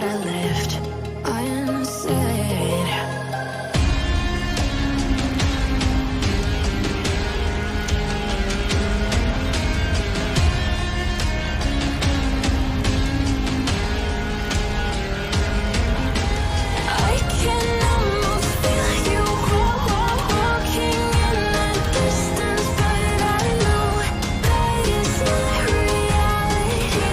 that I lived unsaid. I can almost feel you walking in the distance, but I know that it's not reality.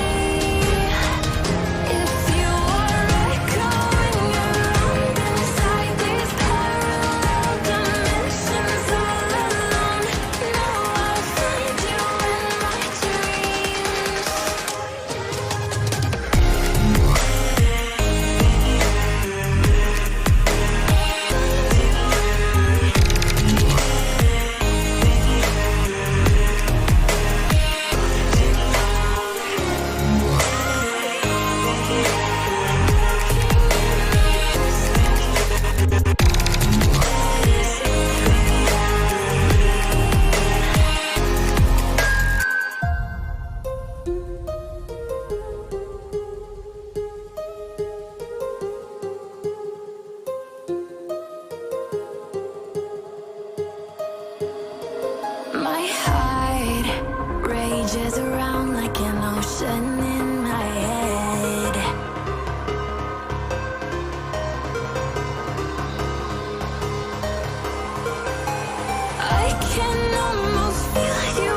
If you are echoing around inside these parallel dimensions all alone, know I'll find you in my dreams. My heart rages around like an ocean in my head. I can almost feel you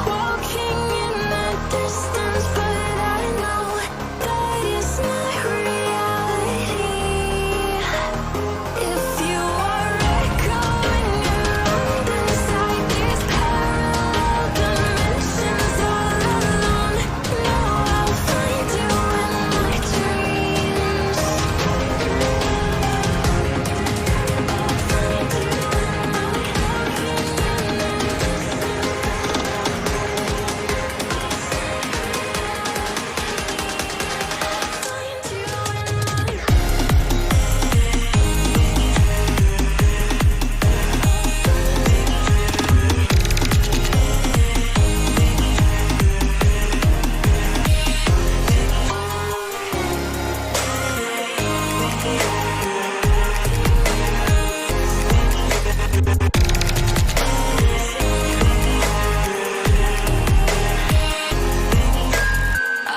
walking in the distance, but I know that it's not reality. If you are echoing around inside these parallel dimensions all alone, know I'll find you in my dreams. I'll find you in my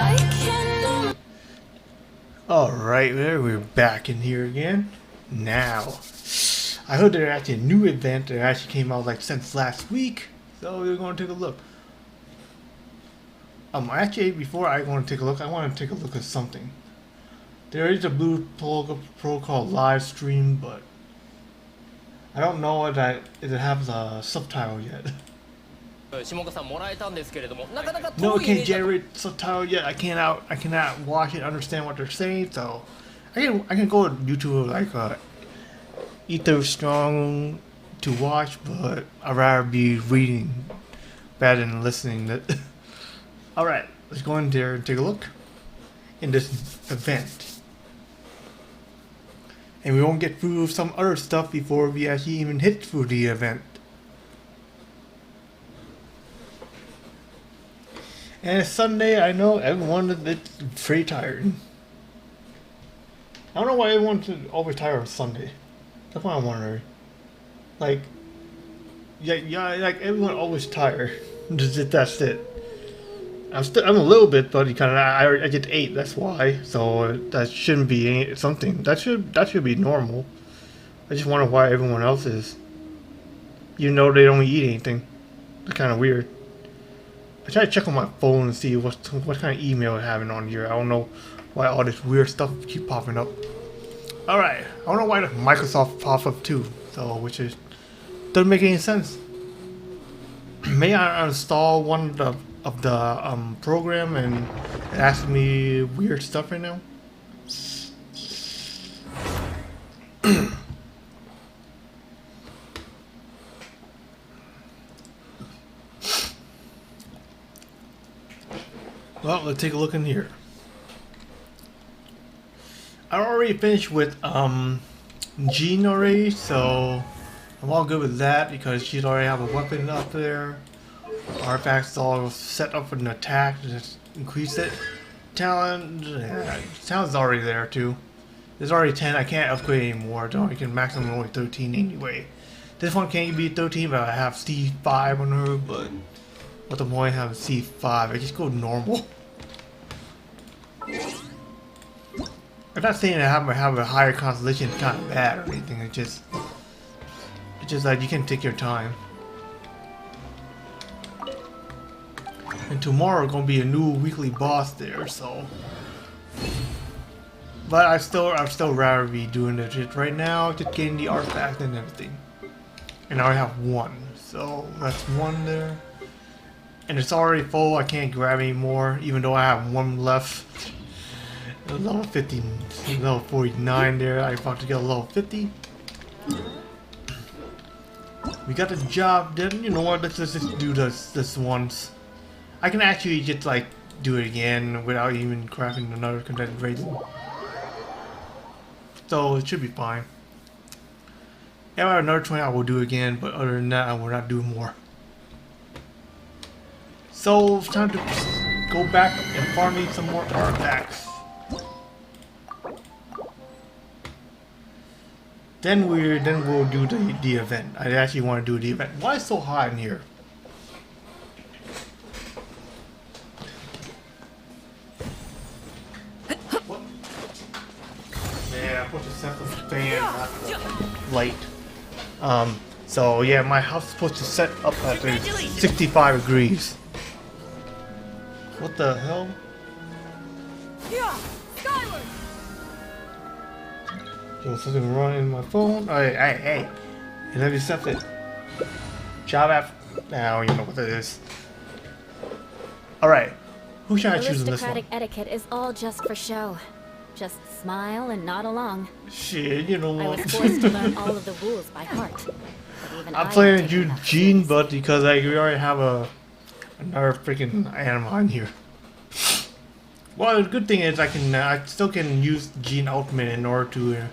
I can Alright, we're back in here again. Now, I heard there's actually a new event that actually came out like since last week, so we're going to take a look. Actually, before I want to take a look, I want to take a look at something. There is a blue protocol live stream, but I don't know if it has a subtitle yet. 下岡さんもらえたんですけれども、なかなか No, 遠 it い can't generate subtitle yet. I cannot watch it, understand what they're saying. So I can go to YouTube like either strong to watch, but I'd rather be reading rather than listening. All right, let's go in there and take a look in this event, and we won't get through some other stuff before we actually even hit through the event. And it's Sunday, I know everyone is pretty tired. I don't know why everyone's always tired on Sunday. That's why I'm wondering. Like, yeah, like everyone always tired. That's it. I'm a little bit, but I get 8. That's why. So that shouldn't be something. That should be normal. I just wonder why everyone else is. You know they don't eat anything. It's kind of weird. I try to check on my phone and see what kind of email I'm having on here. I don't know why all this weird stuff keep popping up. Alright, I don't know why the Microsoft pops up too, so which is doesn't make any sense. May I uninstall one of the program and it asks me weird stuff right now? Well, let's take a look in here. I already finished with Jean already, so I'm all good with that because she'd already have a weapon up there. Artifacts all set up for an attack to just increase it. talent. Yeah, talent's already there too. There's already 10. I can't upgrade anymore. Though I can maximum only 13 anyway. This one can't be 13, but I have C5 on her. But what the point? I have C5. I just go normal. I'm not saying that have a higher constellation is kind of bad or anything. It's just like you can take your time. And tomorrow gonna be a new weekly boss there, so. But I'd still rather be doing the shit right now, just getting the artifact and everything. And I already have one, so that's one there. And it's already full. I can't grab any more, even though I have one left. Level 50, level 49 there. I'm about to get a level 50. We got the job done. You know what? Let's just do this once. I can actually just like do it again without even crafting another content rating. So it should be fine. If I have another 20, I will do it again. But other than that, I will not do more. So it's time to go back and farm me some more artifacts. Then we'll do the event. I actually want to do the event. Why is it so hot in here? What? Yeah, I'm supposed to set the fan, not the light. So yeah, my house is supposed to set up at 65 degrees. What the hell? So something wrong in my phone. Hey, let me set it. Job app. Now you know what it is. All right, who should I choose in this one? Aristocratic etiquette is all just for show. Just smile and nod along. Shit, you know I what? was forced to learn all of the rules by heart. But even I'm I playing have taken enough Eugene, serious. but because we already have another freaking animal in here. Well, the good thing is I still can use Gene Ultimate in order to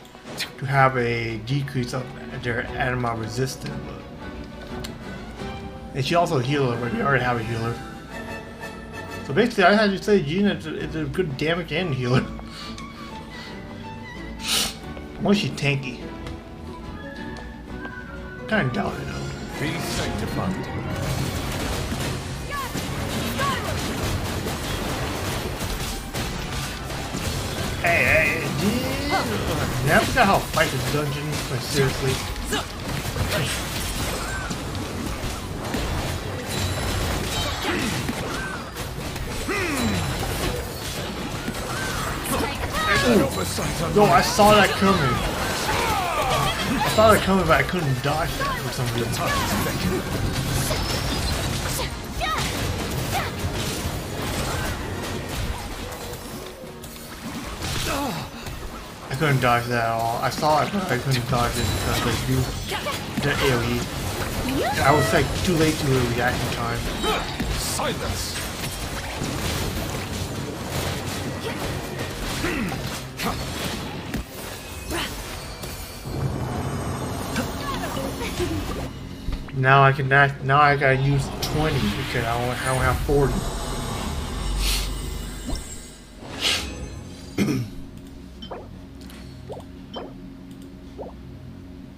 have a decrease of their anima resistance. And she also a healer, but we already have a healer. So basically, I had to say Gene is a good damage and healer. Once she's tanky. Kind of doubt it though. Be sanctified. Hey, Gene! Yeah, I forgot how to fight this dungeon, like seriously. Yo, I saw that coming. I saw that coming, but I couldn't dodge that for some reason. I couldn't dodge that at all. I saw it, but I couldn't dodge it because they do the AoE. I was like too late to a reaction time. Silence. Now I gotta use 20 because I don't have 40.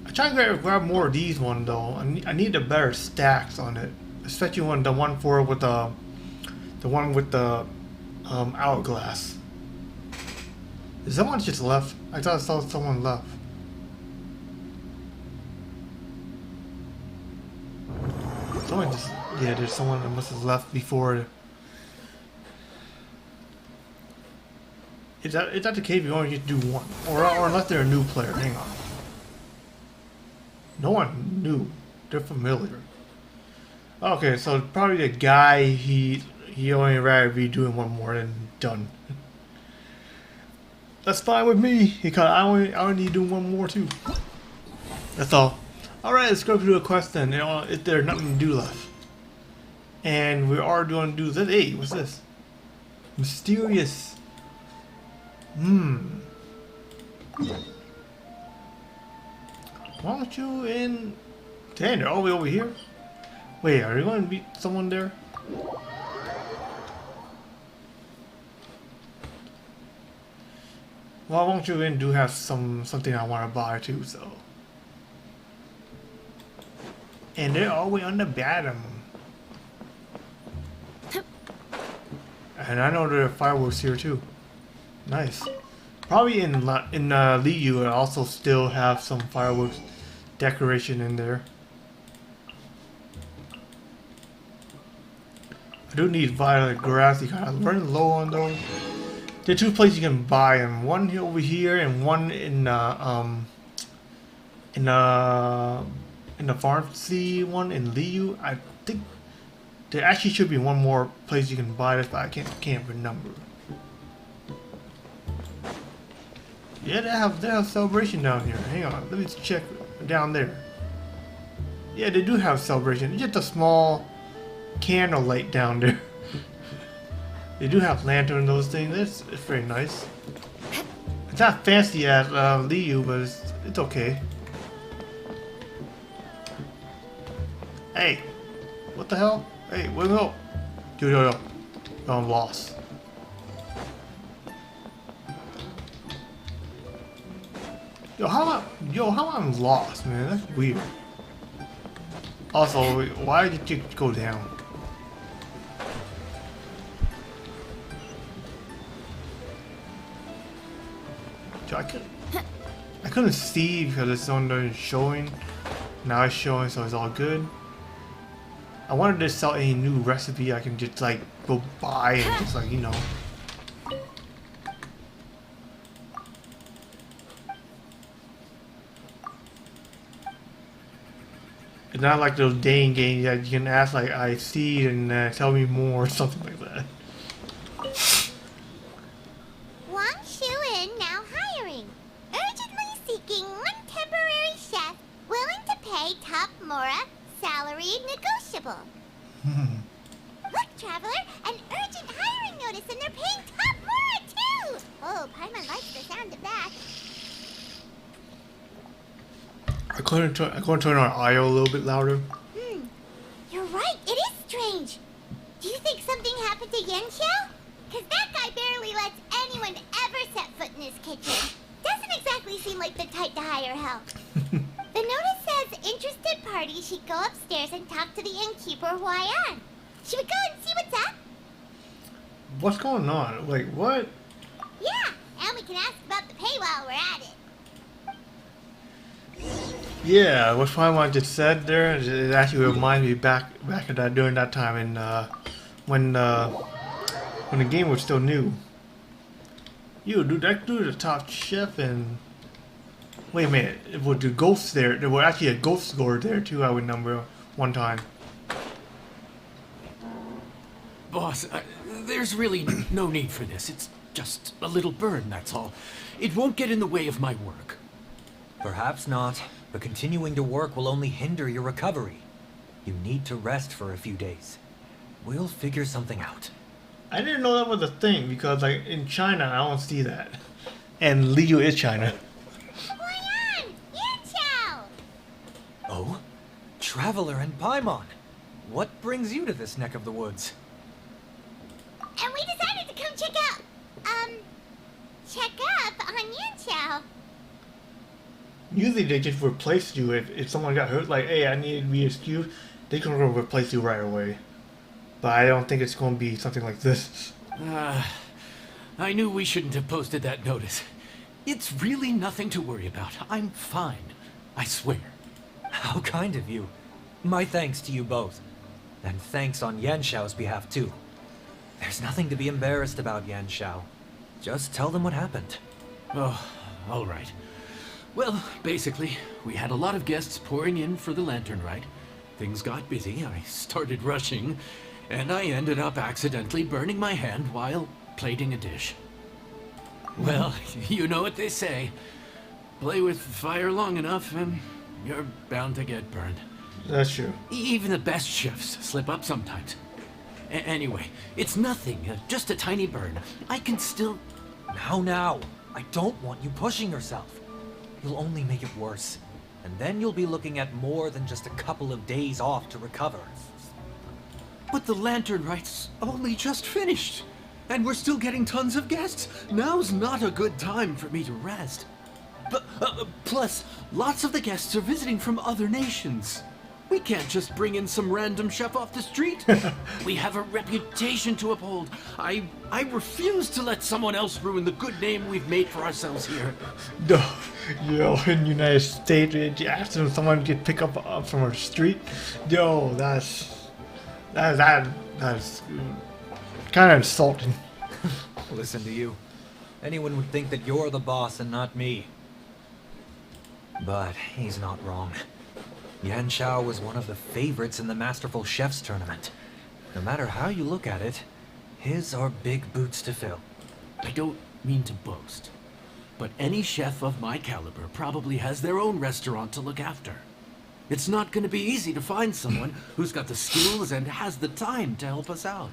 I'm trying to grab more of these one though. I need the better stacks on it, especially the one with the hourglass. Is someone just left? I thought I saw someone left. Someone just, yeah, there's someone that must have left before. Is that the case? You only get to do one, or unless they're a new player. Hang on. No one new. They're familiar. Okay, so probably the guy he only rather be doing one more than done. That's fine with me because I only need to do one more too. That's all. Alright, let's go through the quest then. You know, if there's nothing to do left. And we are going to do this. Hey, what's this? Mysterious. Why don't you in... Damn, they're all the way over here? Wait, are you going to meet someone there? Well, Won't You In do have something I want to buy too, so. And they're all the way on the bottom. And I know there are fireworks here too. Nice. Probably in Liu, I also still have some fireworks decoration in there. I do need violet grass. You kind of running low on those. There are two places you can buy them. One here over here, and one in the pharmacy one in Liu. I think there actually should be one more place you can buy this, but I can't remember. Yeah, they have celebration down here. Hang on, let me check down there. Yeah, they do have celebration. It's just a small candle light down there. They do have lantern and those things. It's very nice. It's not fancy as Liu, but it's okay. Hey, what the hell? Hey, wait, no. Yo, I'm lost. How I'm lost, man? That's weird. Also, why did you go down? I couldn't see because it's on showing. Now it's showing, so it's all good. I wanted to sell a new recipe I can just like go buy and just like, you know. It's not like those dating games that you can ask like I see and tell me more or something like that. Wang Shu-in now hiring. Urgently seeking one temporary chef willing to pay top Mora salary negotiable. Look, Traveler, an urgent hiring notice and they're paying top Mora too! Oh, Paimon likes the sound of that. I couldn't turn our audio a little bit louder. You're right, it is strange. Do you think something happened to Yanxiao? Cause that guy barely lets anyone ever set foot in his kitchen. Doesn't exactly seem like the type to hire help. The notice says interested parties should go upstairs and talk to the innkeeper Huayan. Should we go and see what's up? What's going on? Wait, what? Yeah, and we can ask about the pay while we're at it. Yeah, what Paimon just said there, it actually reminds me back at that during that time in when the game was still new. That dude, the top chef, and wait a minute, it was the ghosts there. There were actually a ghost lord there too. I remember one time. Boss, there's really no need for this. It's just a little burn, that's all. It won't get in the way of my work. Perhaps not, but continuing to work will only hinder your recovery. You need to rest for a few days. We'll figure something out. I didn't know that was a thing because like in China I don't see that, and Liu is China. Huayan! Yanxiao! Oh? Traveler and Paimon. What brings you to this neck of the woods? And we decided to come check up on Yanxiao. Usually they just replace you if someone got hurt. Like, hey, I need to be excused. They can replace you right away. But I don't think it's going to be something like this. I knew we shouldn't have posted that notice. It's really nothing to worry about. I'm fine. I swear. How kind of you. My thanks to you both. And thanks on Yanxiao's behalf too. There's nothing to be embarrassed about, Yanxiao. Just tell them what happened. Oh, all right. Well, basically, we had a lot of guests pouring in for the lantern ride. Things got busy, I started rushing, and I ended up accidentally burning my hand while plating a dish. Well, you know what they say. Play with fire long enough and you're bound to get burned. That's true. Even the best chefs slip up sometimes. Anyway, it's nothing, just a tiny burn. I can still... Now. I don't want you pushing yourself. You'll only make it worse. And then you'll be looking at more than just a couple of days off to recover. But the lantern ride's only just finished. And we're still getting tons of guests. Now's not a good time for me to rest. But, plus, lots of the guests are visiting from other nations. We can't just bring in some random chef off the street. We have a reputation to uphold. I refuse to let someone else ruin the good name we've made for ourselves here. No, yo, in the United States, after someone get picked up from a street, yo, that's kind of insulting. Listen to you. Anyone would think that you're the boss and not me. But he's not wrong. Yan Xiao was one of the favorites in the Masterful Chefs tournament. No matter how you look at it, his are big boots to fill. I don't mean to boast, but any chef of my caliber probably has their own restaurant to look after. It's not going to be easy to find someone who's got the skills and has the time to help us out.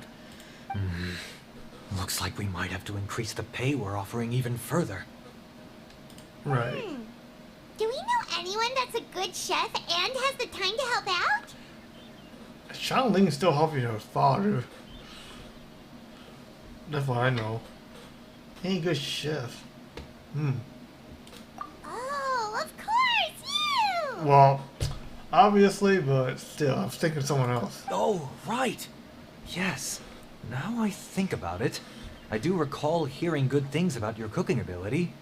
Looks like we might have to increase the pay we're offering even further. Right. Do we know anyone that's a good chef and has the time to help out? Xiao Ling is still helping her father. That's what I know. He ain't a good chef. Oh, of course, you! Well, obviously, but still, I'm thinking of someone else. Oh, right. Yes. Now I think about it, I do recall hearing good things about your cooking ability.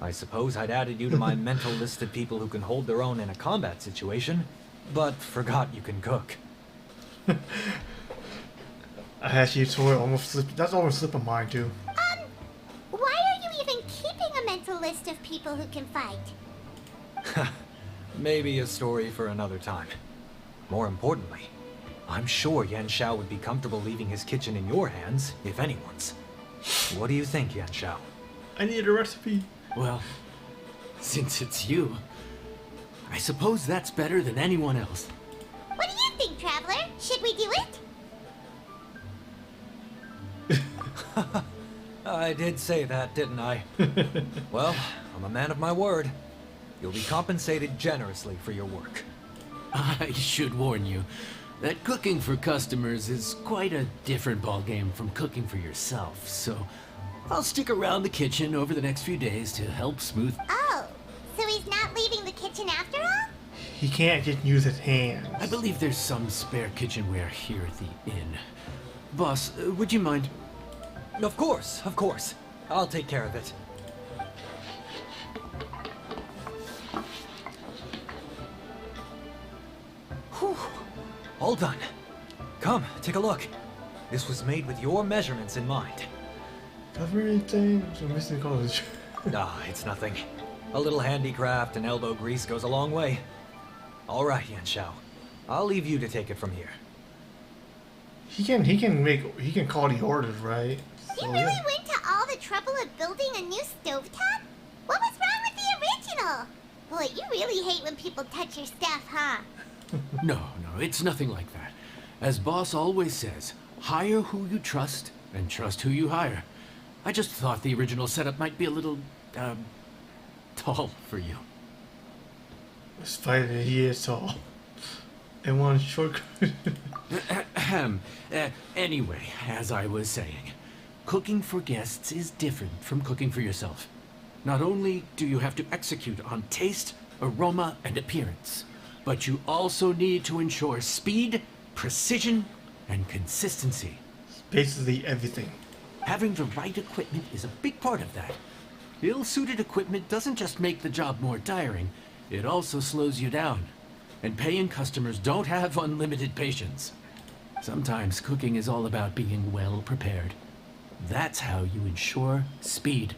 I suppose I'd added you to my mental list of people who can hold their own in a combat situation, but forgot you can cook. I actually sort of almost slipped. That's almost slipped in mine too. Why are you even keeping a mental list of people who can fight? Maybe a story for another time. More importantly, I'm sure Yan Xiao would be comfortable leaving his kitchen in your hands, if anyone's. What do you think, Yan Xiao? I need a recipe. Well, since it's you, I suppose that's better than anyone else. What do you think, Traveler? Should we do it? I did say that, didn't I? Well, I'm a man of my word. You'll be compensated generously for your work. I should warn you that cooking for customers is quite a different ballgame from cooking for yourself, so I'll stick around the kitchen over the next few days to help smooth... Oh, so he's not leaving the kitchen after all? He can't just use his hands. I believe there's some spare kitchenware here at the inn. Boss, would you mind? Of course, of course. I'll take care of it. Whew. All done. Come, take a look. This was made with your measurements in mind. Cover anything? I'm missing college. Ah, it's nothing. A little handicraft and elbow grease goes a long way. All right, Yan Xiao. I'll leave you to take it from here. He can call the orders, right? You So, really yeah. went to all the trouble of building a new stovetop? What was wrong with the original? Boy, you really hate when people touch your stuff, huh? No, it's nothing like that. As Boss always says, hire who you trust and trust who you hire. I just thought the original setup might be a little, tall for you. Despite that he is tall. And one short. Anyway, as I was saying, cooking for guests is different from cooking for yourself. Not only do you have to execute on taste, aroma, and appearance, but you also need to ensure speed, precision, and consistency. Basically everything. Having the right equipment is a big part of that. Ill-suited equipment doesn't just make the job more tiring, it also slows you down. And paying customers don't have unlimited patience. Sometimes cooking is all about being well prepared. That's how you ensure speed.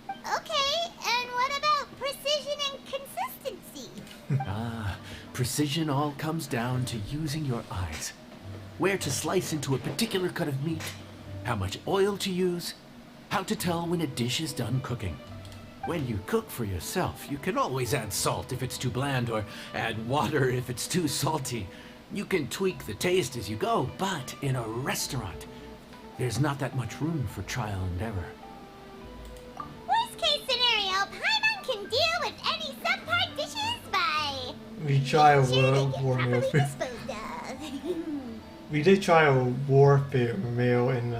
Okay, and what about precision and consistency? Precision all comes down to using your eyes. Where to slice into a particular cut of meat, how much oil to use, how to tell when a dish is done cooking. When you cook for yourself, you can always add salt if it's too bland or add water if it's too salty. You can tweak the taste as you go, but in a restaurant, there's not that much room for trial and error. Worst case scenario, Paimon can deal with any subpar dishes by We try making sure they to get warm properly up. disposed of. We did try a warfare mail in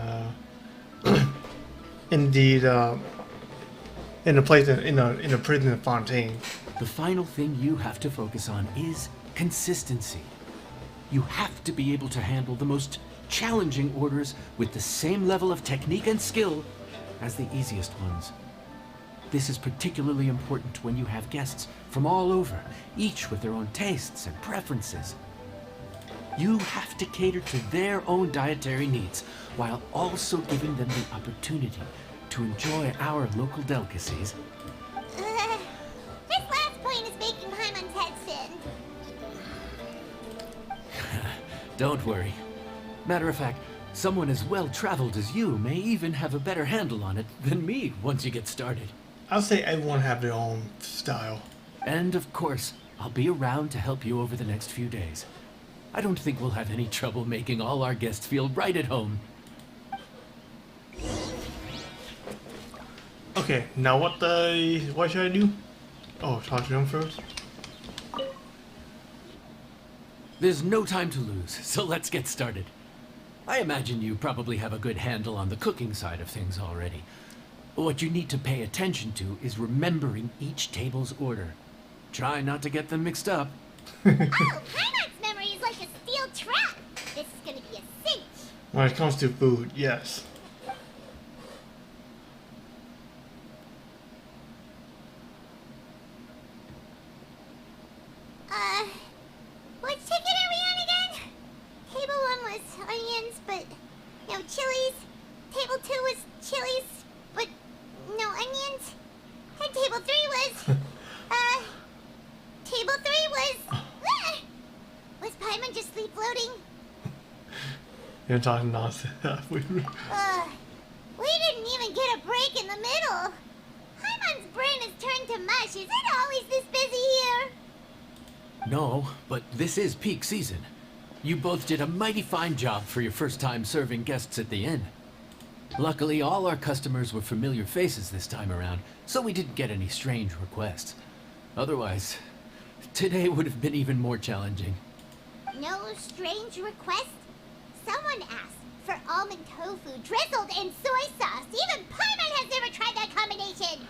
indeed in a place in a prison in Fontaine. The final thing you have to focus on is consistency. You have to be able to handle the most challenging orders with the same level of technique and skill as the easiest ones. This is particularly important when you have guests from all over, each with their own tastes and preferences. You have to cater to their own dietary needs, while also giving them the opportunity to enjoy our local delicacies. This last point is making Paimon's head spin. Don't worry. Matter of fact, someone as well-traveled as you may even have a better handle on it than me once you get started. I'll say everyone have their own style. And of course, I'll be around to help you over the next few days. I don't think we'll have any trouble making all our guests feel right at home. Okay, now what should I do? Oh, talk to them first. There's no time to lose, so let's get started. I imagine you probably have a good handle on the cooking side of things already. What you need to pay attention to is remembering each table's order. Try not to get them mixed up. Oh, Paimon's memory is like a steel trap. This is gonna be a cinch. When it comes to food, yes. Which ticket are we on again? Table 1 was onions, but no chilies. Table 2 was chilies, but no onions. And table 3 was, table 3 was, was Paimon just sleep floating? You're talking nonsense. We didn't even get a break in the middle. Paimon's brain has turned to mush. Is it always this busy here? No, but this is peak season. You both did a mighty fine job for your first time serving guests at the inn. Luckily, all our customers were familiar faces this time around, so we didn't get any strange requests. Otherwise, today would have been even more challenging. No strange request? Someone asked for almond tofu drizzled in soy sauce. Even Paimon has never tried that combination.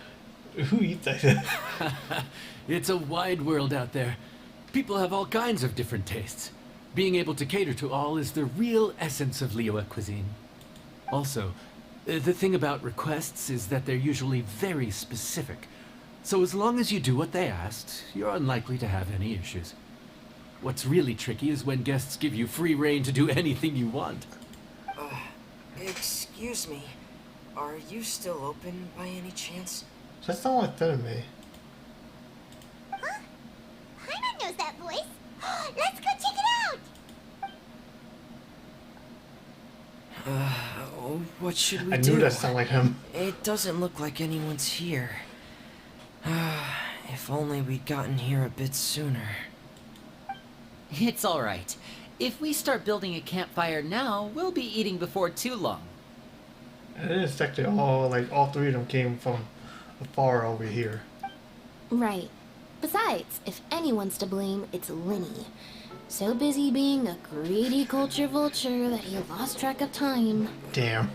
Who eats that? It's a wide world out there. People have all kinds of different tastes. Being able to cater to all is the real essence of Liyue cuisine. Also, the thing about requests is that they're usually very specific. So as long as you do what they asked, you're unlikely to have any issues. What's really tricky is when guests give you free rein to do anything you want. Excuse me. Are you still open by any chance? That's not like that to me. Huh? Paimon knows that voice. Let's go check it out. What should we I do? knew that sounded like him. It doesn't look like anyone's here. If only we'd gotten here a bit sooner. It's alright. If we start building a campfire now, we'll be eating before too long. And it is actually all three of them came from Afar over here. Right. Besides, if anyone's to blame, it's Linny. So busy being a greedy culture vulture that he lost track of time. Damn.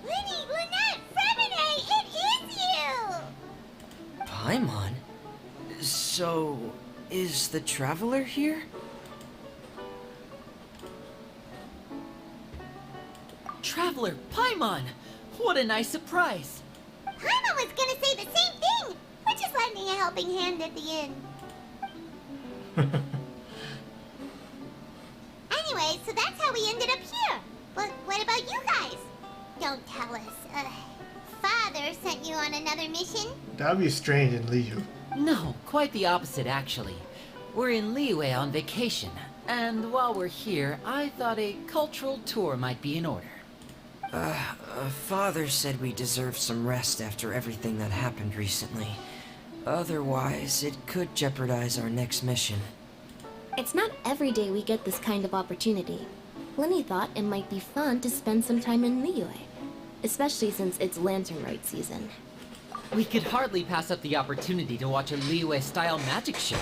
Linny, Lynette, Fremine, it is you! Paimon? So, is the Traveler here? Traveler, Paimon! What a nice surprise! Paimon was gonna say the same thing! We're just lending a helping hand at the end. Anyway, so that's how we ended up here. But what about you guys? Don't tell us. Father sent you on another mission? That'd be strange in Liyue. No, quite the opposite actually. We're in Liyue on vacation, and while we're here, I thought a cultural tour might be in order. Father said we deserve some rest after everything that happened recently. Otherwise, it could jeopardize our next mission. It's not every day we get this kind of opportunity. Linny thought it might be fun to spend some time in Liyue, especially since it's Lantern Rite season. We could hardly pass up the opportunity to watch a Liyue-style magic show.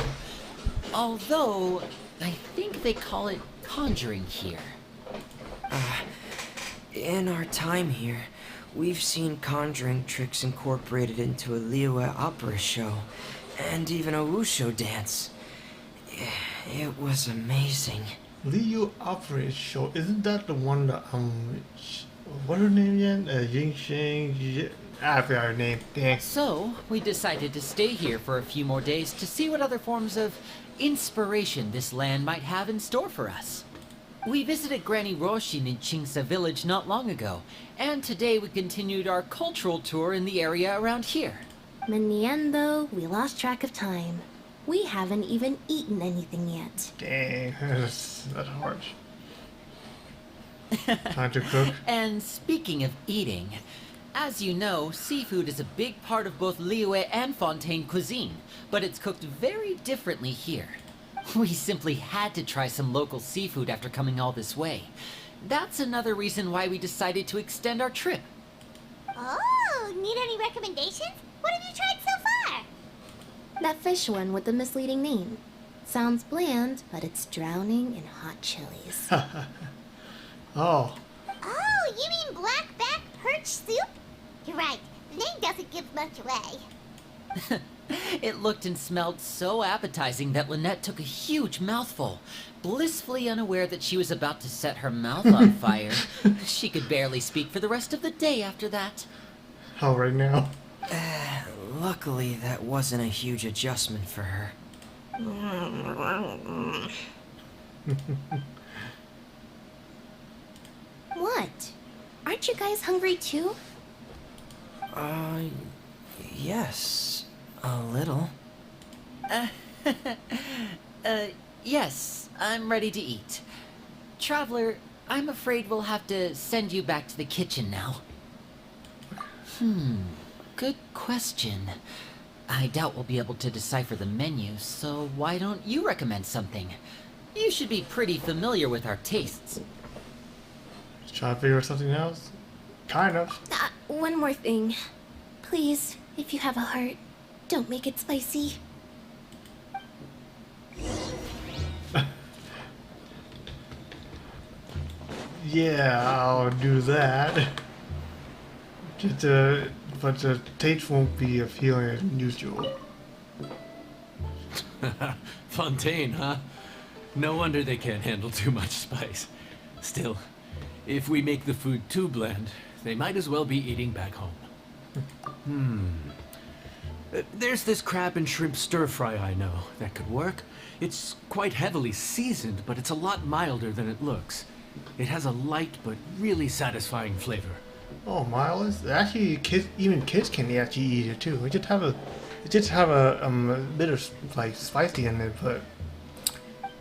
Although, I think they call it conjuring here. In our time here, we've seen conjuring tricks incorporated into a Liyue opera show, and even a wushu dance. It was amazing. Liu Opera Show, isn't that the one that what her name again? Genshin. I forgot her name. Dang. So, we decided to stay here for a few more days to see what other forms of inspiration this land might have in store for us. We visited Granny Roshin in Chingsa village not long ago, and today we continued our cultural tour in the area around here. In the end, though, we lost track of time. We haven't even eaten anything yet. Dang, that's harsh. Time to cook. And speaking of eating, as you know, seafood is a big part of both Liyue and Fontaine cuisine, but it's cooked very differently here. We simply had to try some local seafood after coming all this way. That's another reason why we decided to extend our trip. Oh, need any recommendations? What have you tried so far? That fish one with the misleading name. Sounds bland, but it's drowning in hot chilies. Oh, Oh, you mean blackback perch soup? You're right, the name doesn't give much away. It looked and smelled so appetizing that Lynette took a huge mouthful, blissfully unaware that she was about to set her mouth on fire. She could barely speak for the rest of the day after that. how right now? Luckily, that wasn't a huge adjustment for her. What? Aren't you guys hungry too? Yes, a little. Yes, I'm ready to eat. Traveler, I'm afraid we'll have to send you back to the kitchen now. Good question. I doubt we'll be able to decipher the menu, so why don't you recommend something? You should be pretty familiar with our tastes. Try to figure something else? Kind of. One more thing. Please, if you have a heart, don't make it spicy. Yeah, I'll do that. But the taste won't be appealing as usual. Fontaine, huh? No wonder they can't handle too much spice. Still, if we make the food too bland, they might as well be eating back home. There's this crab and shrimp stir-fry I know that could work. It's quite heavily seasoned, but it's a lot milder than it looks. It has a light but really satisfying flavor. Oh, Miles! Actually, even kids can actually eat it too. It just have a bit of like spicy in it, but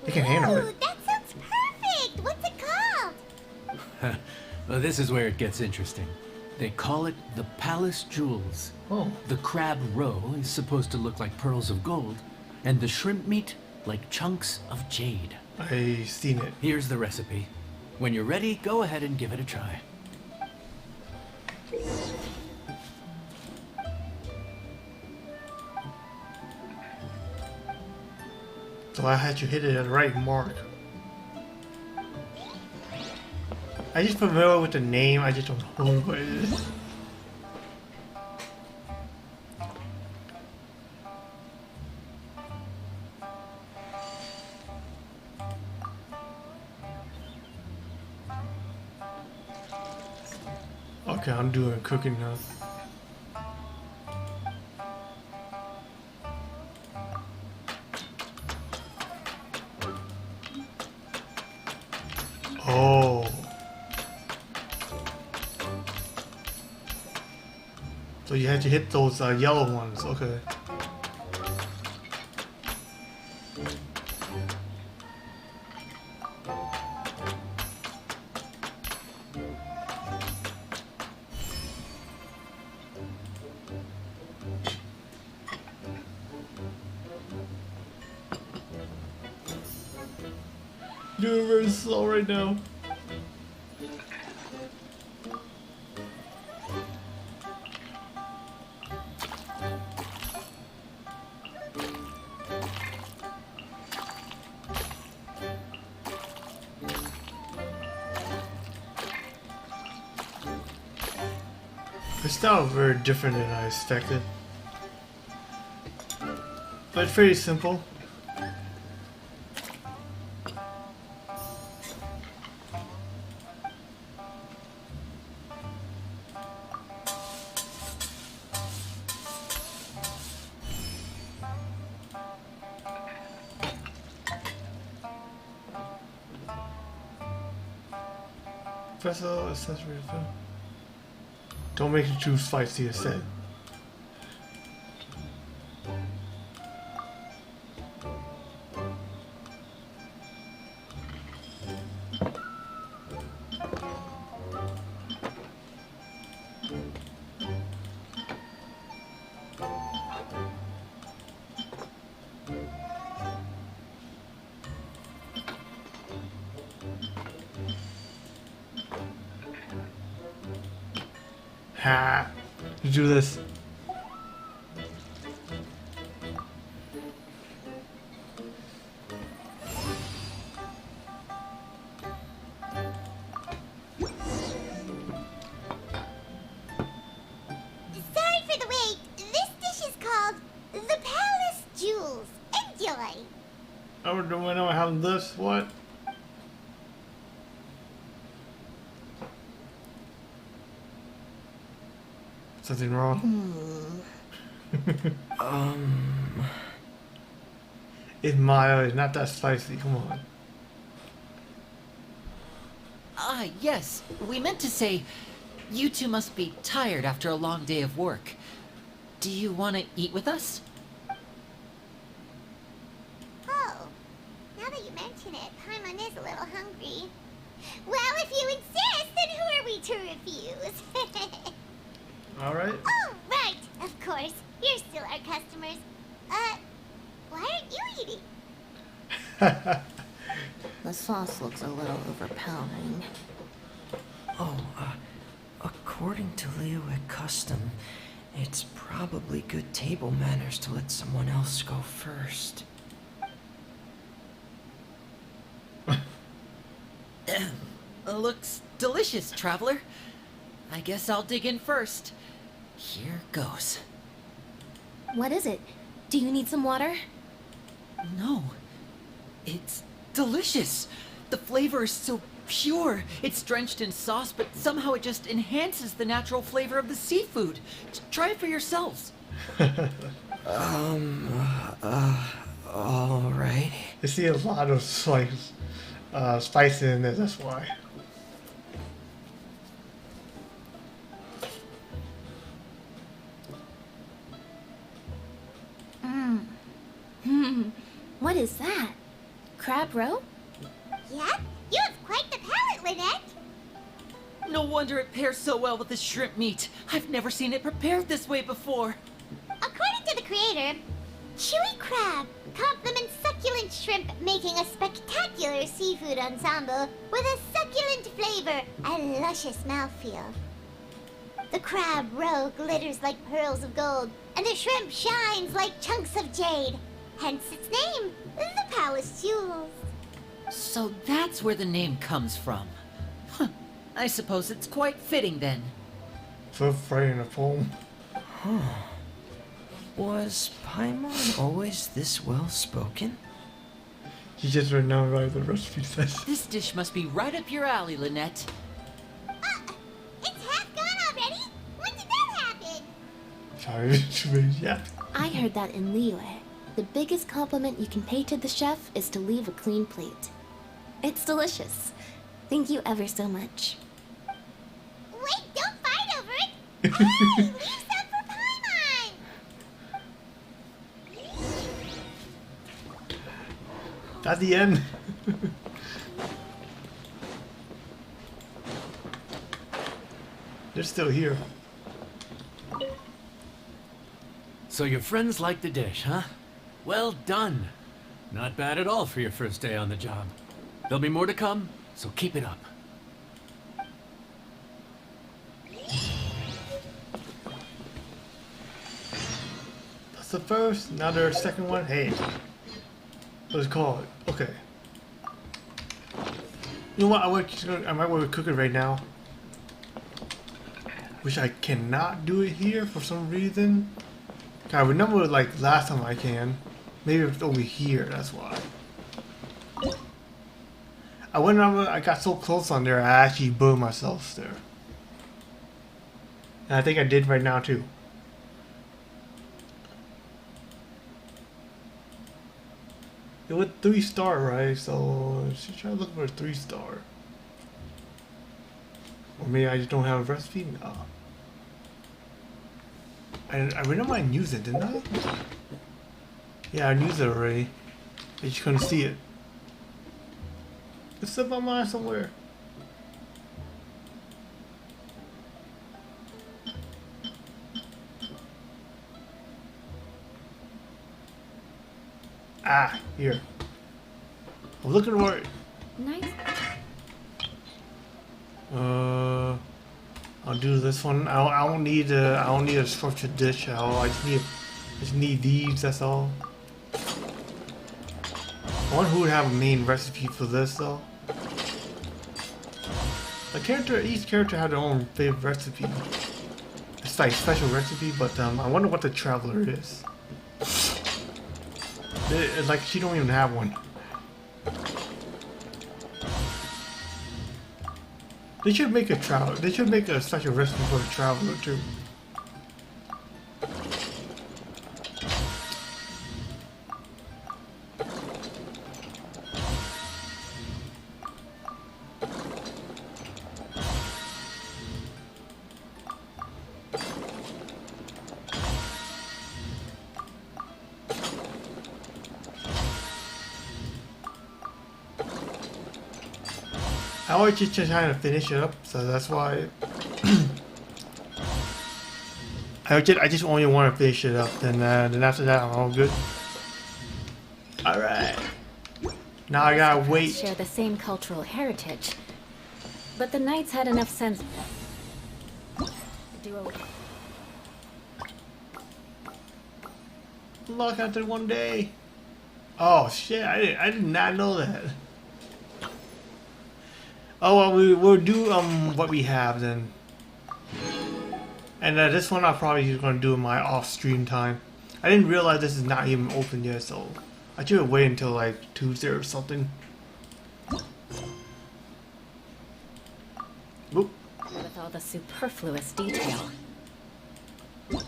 they can handle Ooh, it. that sounds perfect! What's it called? Well, this is where it gets interesting. They call it the Palace Jewels. Oh, The crab roe is supposed to look like pearls of gold, and the shrimp meat like chunks of jade. I seen it. Here's the recipe. When you're ready, go ahead and give it a try. So I had you hit it at the right mark. I just familiar with the name. I just don't know what it is. Okay, I'm doing cooking now. Oh. So you had to hit those yellow ones, okay. Doing very slow right now. style is very different than I expected. But it's pretty simple. Vessel accessory. Don't make it too spicy, it said. Ha! You do this. Sorry for the wait. This dish is called the Palace Jewels. Enjoy. Oh, do I know I have this? What? Something wrong? It's mild, it's not that spicy, come on. Ah, yes. We meant to say, you two must be tired after a long day of work. Do you want to eat with us? Oh, now that you mention it, Paimon is a little hungry. Well, if you insist, then who are we to refuse? Alright. Oh, right, of course. You're still our customers. Why aren't you eating? The sauce looks a little overpowering. Oh, according to Liyue custom, it's probably good table manners to let someone else go first. Looks delicious, traveler. I guess I'll dig in first. Here goes. What is it? Do you need some water? No. It's delicious. The flavor is so pure. It's drenched in sauce, but somehow it just enhances the natural flavor of the seafood. Try it for yourselves. Alright. You see a lot of spice in it, that's why. What is that? Crab roe? Yep, you have quite the palate, Lynette. No wonder it pairs so well with the shrimp meat. I've never seen it prepared this way before. According to the creator, chewy crab complements succulent shrimp, making a spectacular seafood ensemble with a succulent flavor and luscious mouthfeel. The crab roe glitters like pearls of gold, and the shrimp shines like chunks of jade. Hence its name, the Palace Jewels. So that's where the name comes from. Huh. I suppose it's quite fitting then. So afraid in a poem. Was Paimon always this well spoken? He just renowned by the recipe says. This dish must be right up your alley, Lynette. It's half gone already? When did that happen? Sorry, yeah. I heard that in Liyue, the biggest compliment you can pay to the chef is to leave a clean plate. It's delicious. Thank you ever so much. Wait, don't fight over it! Hey, leave some for Paimon! At the end. They're still here. So your friends like the dish, huh? Well done. Not bad at all for your first day on the job. There'll be more to come, so keep it up. That's the first, now there's second one. Hey. Let's call it. Okay. You know what? I might want to cook it right now. which I cannot do it here for some reason. I remember like last time I can. Maybe it's over here, that's why. I went over, I got so close on there, I actually burned myself there. And I think I did right now too. It was 3-star, right? So I should try to look for a 3-star. Or maybe I just don't have a recipe? No. I remember I used it, didn't I? Yeah, I used it already. I just couldn't see it. It's up on mine somewhere. Ah, here. I'm looking for it. Nice. I'll do this one. I don't need a structured dish at all. I just need these. That's all. I wonder who would have a main recipe for this though. Each character had their own favorite recipe. It's like special recipe, but I wonder what the traveler is. Like she don't even have one. They should make a traveler. They should make a special recipe for the traveler too. I always just trying to finish it up, so that's why I just only want to finish it up. Then after that, I'm all good. All right. Now I gotta wait. Share the same cultural heritage, but the knights had enough sense to do away. Look after one day. Oh shit! I did not know that. Oh well, we'll do what we have then. And this one I'm probably just gonna do in my off-stream time. I didn't realize this is not even open yet, so I should wait until like Tuesday or something. Oop. With all the superfluous detail.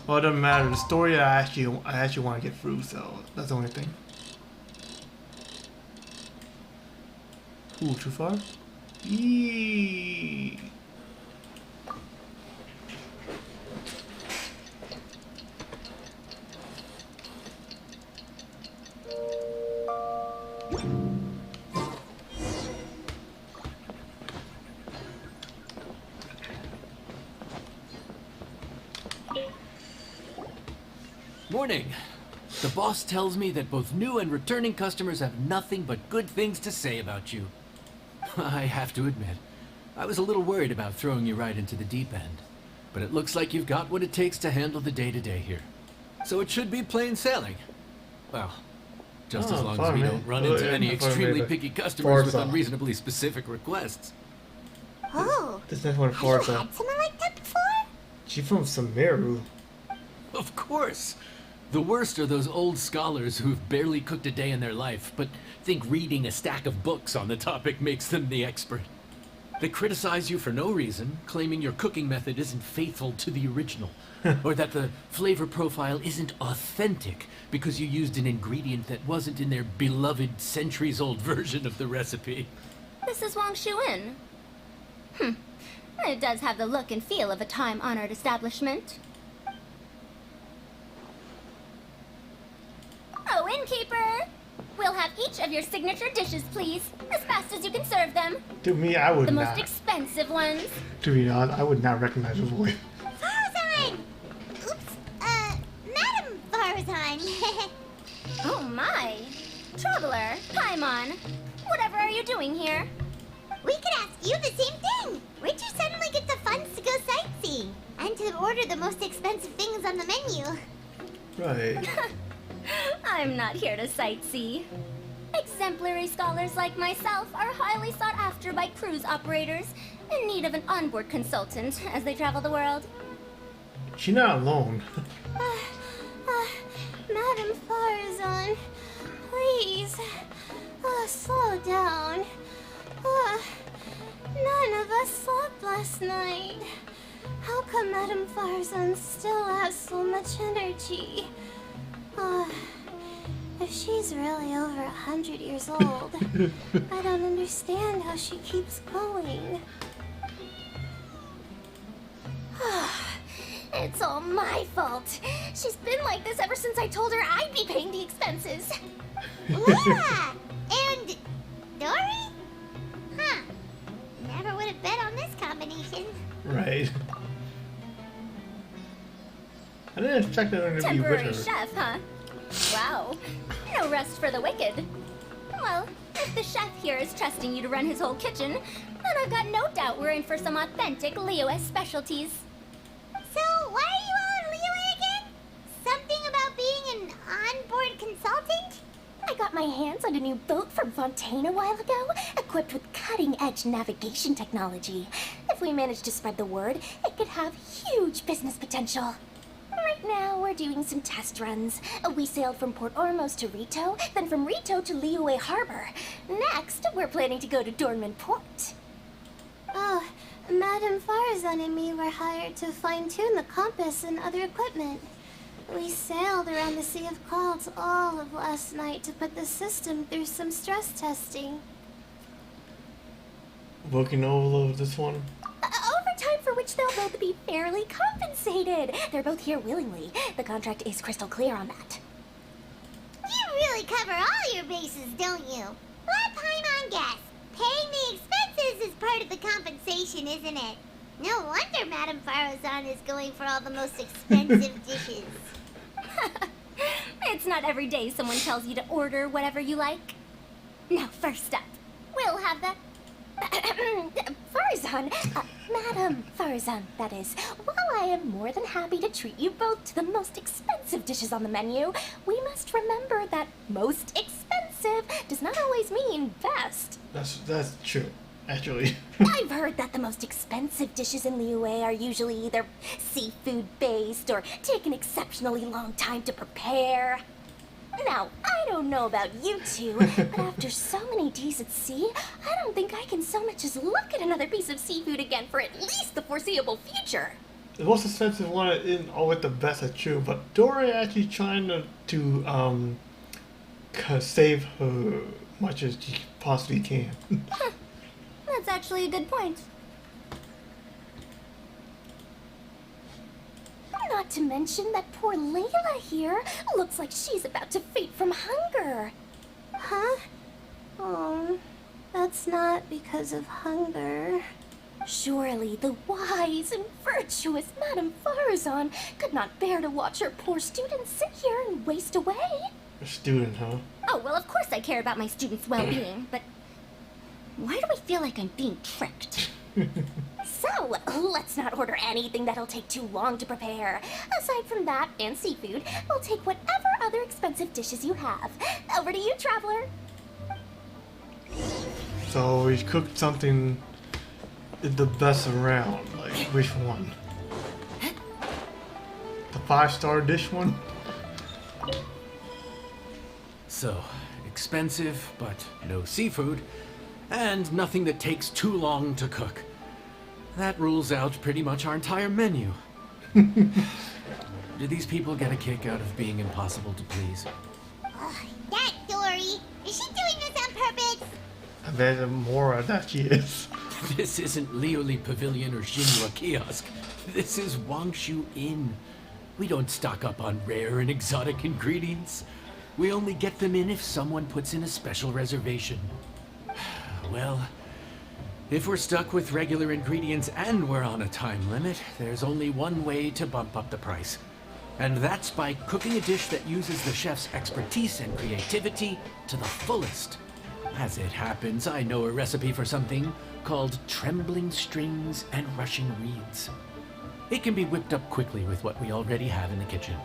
Well, it doesn't matter. The story I actually want to get through, so that's the only thing. Ooh, too far? Eee. Morning. The boss tells me that both new and returning customers have nothing but good things to say about you. I have to admit, I was a little worried about throwing you right into the deep end, but it looks like you've got what it takes to handle the day-to-day here. So it should be plain sailing. Well, just as long as we don't run into any extremely picky customers with unreasonably specific requests. Oh, This next one, have you Forza. had someone like that before? She's from Sumeru. Of course! The worst are those old scholars who've barely cooked a day in their life, but think reading a stack of books on the topic makes them the expert. They criticize you for no reason, claiming your cooking method isn't faithful to the original, or that the flavor profile isn't authentic because you used an ingredient that wasn't in their beloved centuries-old version of the recipe. This is Wang Shuin. It does have the look and feel of a time-honored establishment. Oh, innkeeper! We'll have each of your signature dishes, please, as fast as you can serve them. To me, I would The not. most expensive ones. To be honest, I would not recognize his voice. Farzine! Oops, Madam Farzine. Oh my! Traveler, Paimon, whatever are you doing here? We could ask you the same thing. Where'd you suddenly get the funds to go sightseeing? And to order the most expensive things on the menu? Right. I'm not here to sightsee. Exemplary scholars like myself are highly sought after by cruise operators in need of an onboard consultant as they travel the world. She's not alone. Madam Farazan, please, slow down. None of us slept last night. How come Madam Farazan still has so much energy? If she's really over 100 years old, I don't understand how she keeps going. It's all my fault. She's been like this ever since I told her I'd be paying the expenses. Leela! And Dory? Huh. Never would have bet on this combination. Right. I didn't expect that to be with Temporary her. chef, huh? Wow. No rest for the wicked. Well, if the chef here is trusting you to run his whole kitchen, then I've got no doubt we're in for some authentic Liyue specialties. So, why are you all in Liyue again? Something about being an onboard consultant? I got my hands on a new boat from Fontaine a while ago, equipped with cutting-edge navigation technology. If we manage to spread the word, it could have huge business potential. Right now, we're doing some test runs. We sailed from Port Ormos to Rito, then from Rito to Liyue Harbor. Next, we're planning to go to Dornman Port. Oh, Madam Farazan and me were hired to fine-tune the compass and other equipment. We sailed around the Sea of Clouds all of last night to put the system through some stress testing. Working overload this one. Overtime for which they'll both be fairly compensated. They're both here willingly. The contract is crystal clear on that. You really cover all your bases, don't you? Let Paimon guess. Paying the expenses is part of the compensation, isn't it? No wonder Madame Farazan is going for all the most expensive dishes. It's not every day someone tells you to order whatever you like. Now, first up, we'll have the... Farazan, Madam Farazan, that is. While I am more than happy to treat you both to the most expensive dishes on the menu, we must remember that most expensive does not always mean best. That's true, actually. I've heard that the most expensive dishes in Liyue are usually either seafood-based or take an exceptionally long time to prepare. Now, I don't know about you two, but after so many days at sea, I don't think I can so much as look at another piece of seafood again for at least the foreseeable future. The most expensive one isn't always the best, that's true, but Dory actually trying to save her much as she possibly can. That's actually a good point. Not to mention that poor Layla here looks like she's about to faint from hunger. Huh? Oh, that's not because of hunger. Surely the wise and virtuous Madame Farazan could not bear to watch her poor students sit here and waste away. A student, huh? Oh, well, of course I care about my students' well-being, but why do I feel like I'm being tricked? So, let's not order anything that'll take too long to prepare. Aside from that and seafood, we'll take whatever other expensive dishes you have. Over to you, traveler. So we cooked something the best around. Like, which one? The 5-star dish one? So, expensive, but no seafood, and nothing that takes too long to cook. That rules out pretty much our entire menu. Do these people get a kick out of being impossible to please? That Dory! Is she doing this on purpose? I bet more that she is. This isn't Lioli Pavilion or Shinra Kiosk. This is Wangshu Inn. We don't stock up on rare and exotic ingredients. We only get them in if someone puts in a special reservation. Well, if we're stuck with regular ingredients and we're on a time limit, there's only one way to bump up the price. And that's by cooking a dish that uses the chef's expertise and creativity to the fullest. As it happens, I know a recipe for something called trembling strings and rushing reeds. It can be whipped up quickly with what we already have in the kitchen.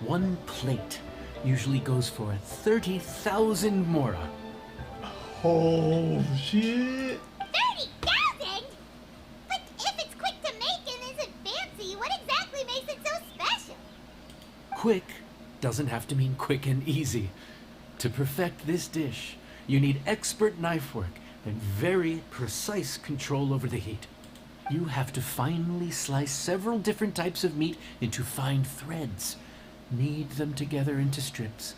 One plate usually goes for 30,000 mora. Oh shit! 30,000? But if it's quick to make and isn't fancy, what exactly makes it quick doesn't have to mean quick and easy. To perfect this dish, you need expert knife work and very precise control over the heat. You have to finely slice several different types of meat into fine threads, knead them together into strips,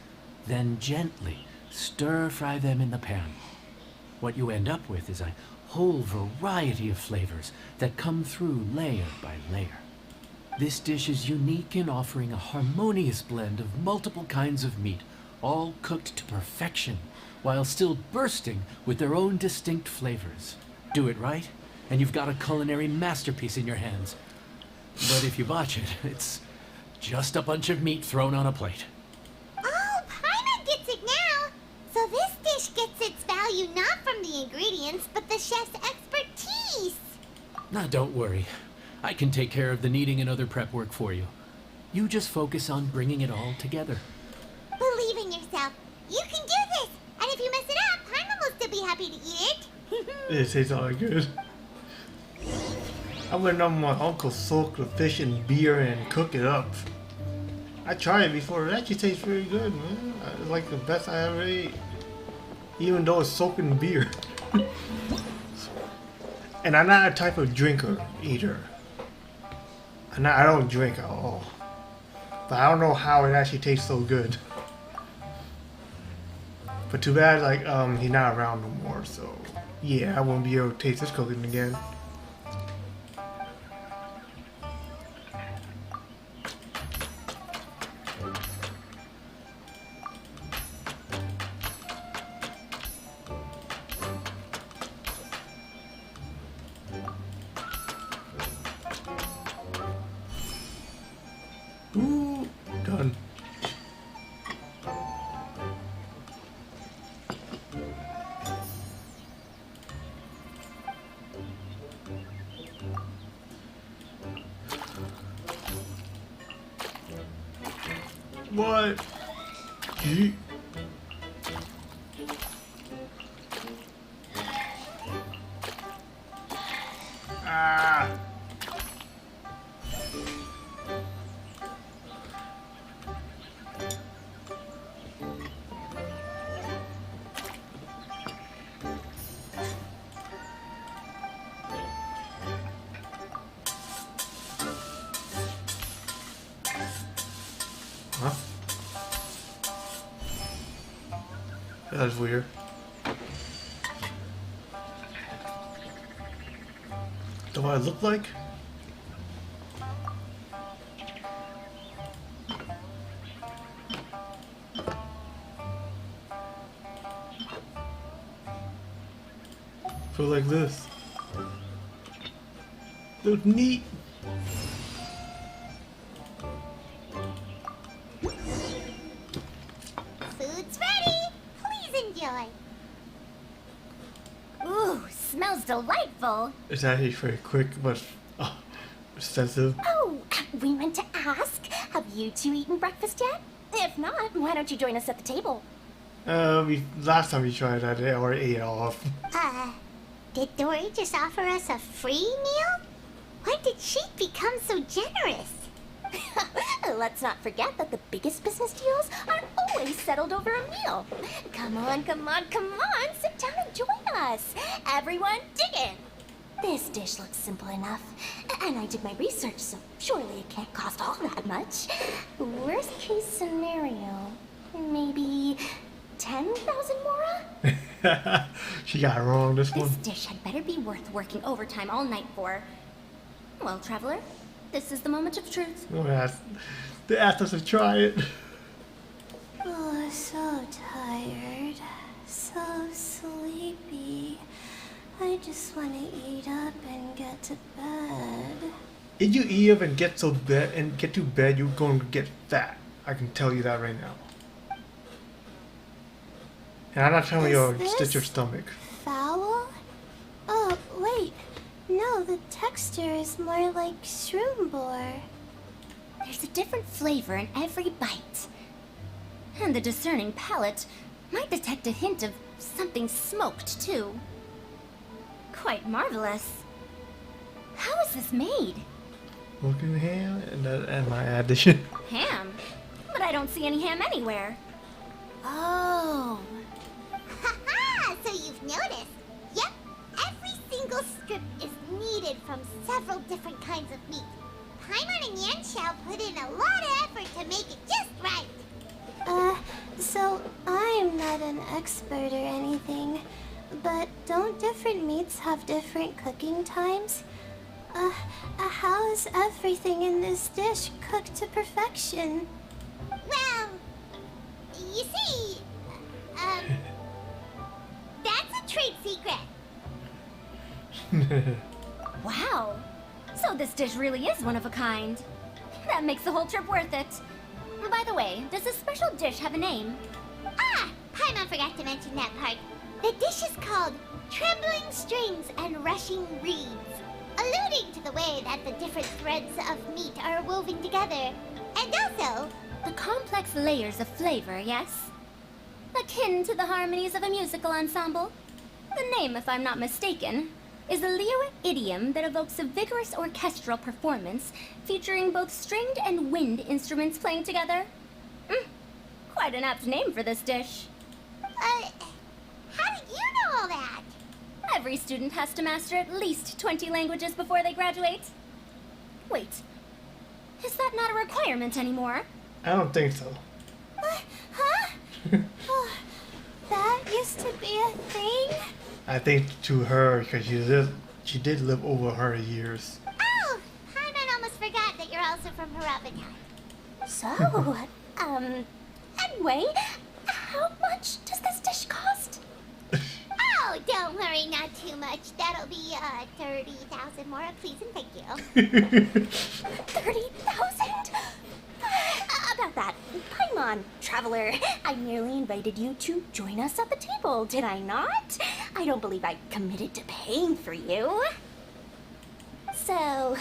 then gently stir-fry them in the pan. What you end up with is a whole variety of flavors that come through layer by layer. This dish is unique in offering a harmonious blend of multiple kinds of meat, all cooked to perfection, while still bursting with their own distinct flavors. Do it right, and you've got a culinary masterpiece in your hands. But if you botch it, it's just a bunch of meat thrown on a plate. Oh, Paimon gets it now! So this dish gets its value not from the ingredients, but the chef's expertise! Now, don't worry. I can take care of the kneading and other prep work for you. You just focus on bringing it all together. Believe in yourself. You can do this! And if you mess it up, Paimon will still be happy to eat it! It tastes all good. I went on my uncle soak the fish in beer and cook it up. I tried it before. It actually tastes very good, man. It's like the best I ever ate. Even though it's soaked in beer. And I'm not a type of drinker either. I don't drink at all. But I don't know how it actually tastes so good. But too bad, like, he's not around no more, so yeah, I won't be able to taste this cooking again. Ooh, done. What? Yeet. Ah. Huh? That's weird. Do I look like? Feel like this. Look neat. Food's ready! Please enjoy! Ooh, smells delightful. It's actually very quick, but extensive. Oh, we meant to ask, have you two eaten breakfast yet? If not, why don't you join us at the table? Last time we tried that, I already ate it off. Did Dory just offer us a free meal? Why did she become so generous? Let's not forget that the biggest business deals are always settled over a meal. Come on, come on, come on, sit down and join us. Everyone, dig in. This dish looks simple enough, and I did my research, so surely it can't cost all that much. Worst case scenario, maybe 10,000 mora? She got it wrong this one. This dish had better be worth working overtime all night for. Well, traveler, this is the moment of truth. They asked us to try it. Oh, so tired. So sleepy. I just want to eat up and get to bed. If you eat up and get to bed, you're going to get fat. I can tell you that right now. And I'm not telling you to stitch your stomach. Foul? Oh, wait. No, the texture is more like shroom boar. There's a different flavor in every bite. And the discerning palate might detect a hint of something smoked, too. Quite marvelous. How is this made? Smoking ham and my addition. Ham? don't see any ham anywhere. Oh. Haha! So you've noticed? Yep, every single strip is needed from several different kinds of meat. Paimon and Yanxiao put in a lot of effort to make it just right. So I'm not an expert or anything, but don't different meats have different cooking times? How is everything in this dish cooked to perfection? Well, you see, that's a trade secret. Wow. So this dish really is one of a kind. That makes the whole trip worth it. By the way, does this special dish have a name? Ah, Paimon forgot to mention that part. The dish is called Trembling Strings and Rushing Reeds, alluding to the way that the different threads of meat are woven together, and also The complex layers of flavor, yes? Akin to the harmonies of a musical ensemble. The name, if I'm not mistaken, is a Liyue idiom that evokes a vigorous orchestral performance featuring both stringed and wind instruments playing together. Quite an apt name for this dish. how did you know all that? Every student has to master at least 20 languages before they graduate. Wait, is that not a requirement anymore? I don't think so. Huh? Oh, that used to be a thing? I think to her, because she did live over 100 years. Oh, Paimon almost forgot that you're also from Harapatan. So, anyway, how much does this dish cost? Oh, don't worry, not too much. That'll be 30,000 more, please and thank you. 30,000? About that, Paimon, traveler, I merely invited you to join us at the table, did I not? I don't believe I committed to paying for you. So,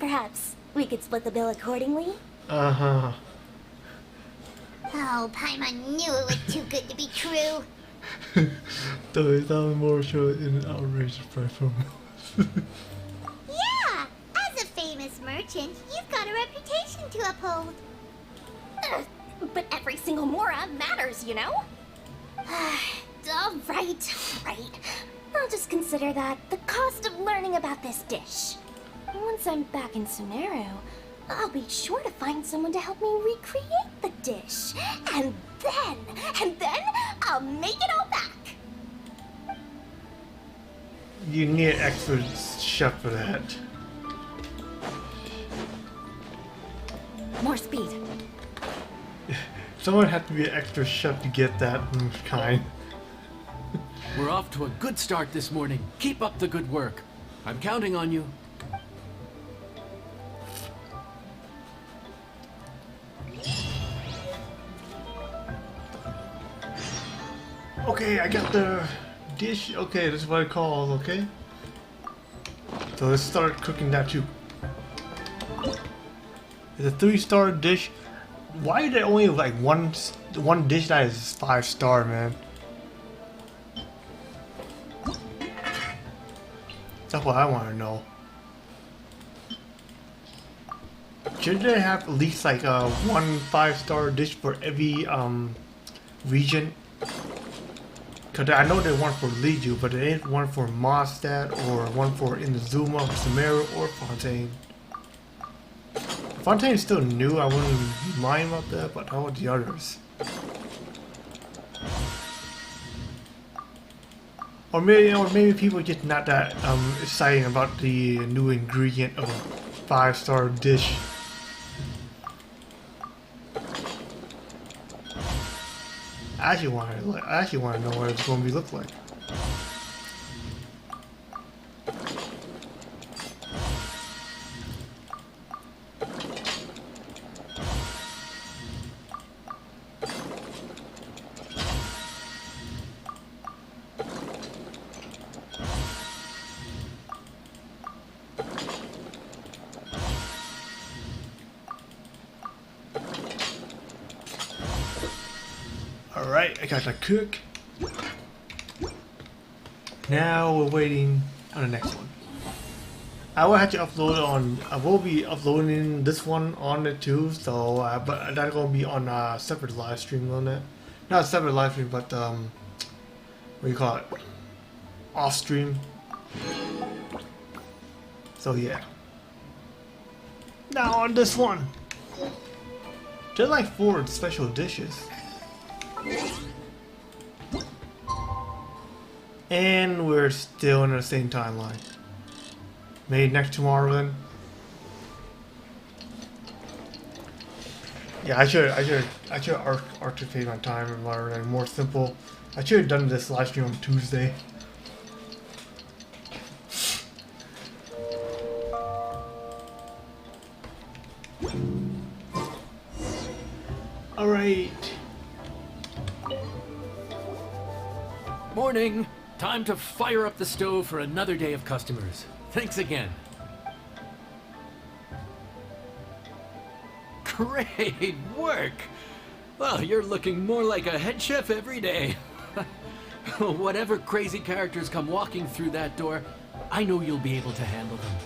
perhaps we could split the bill accordingly? Uh-huh. Oh, Paimon knew it was too good to be true. 30,000 more show in an outrageous price from Yeah, as a famous merchant, you've got a reputation to uphold. But every single mora matters, you know? All right. I'll just consider that the cost of learning about this dish. Once I'm back in Sumeru, I'll be sure to find someone to help me recreate the dish. And then I'll make it all back. You need an expert chef for that. More speed. Someone had to be an extra chef to get that kind. We're off to a good start this morning. Keep up the good work. I'm counting on you. Okay, I got the dish. Okay, this is what it calls, okay? So let's start cooking that too. It's a 3-star dish. Why are there only like one dish that is 5-star, man? That's what I want to know. Should they have at least like one 5-star dish for every region? Cause I know there's one for Leiju, but there ain't one for Mondstadt or one for Inazuma, Sumeru, or Fontaine. Fontaine's still new, I wouldn't mind about that, but how about the others? Or maybe people just not that excited about the new ingredient of a 5-star dish. I actually want to know what it's going to be look like. Alright, I got the cook. Now we're waiting on the next one. I will have to upload on. I will be uploading this one on it too. So, but that's gonna be on a separate live stream on it. Not a separate live stream, but what do you call it? Off stream. So yeah. Now on this one, there's like 4 special dishes. And we're still in the same timeline. Maybe next tomorrow then. Yeah, I should articulate my time and more simple. I should have done this live stream on Tuesday. All right. Morning! Time to fire up the stove for another day of customers. Thanks again. Great work! Well, you're looking more like a head chef every day. Whatever crazy characters come walking through that door, I know you'll be able to handle them.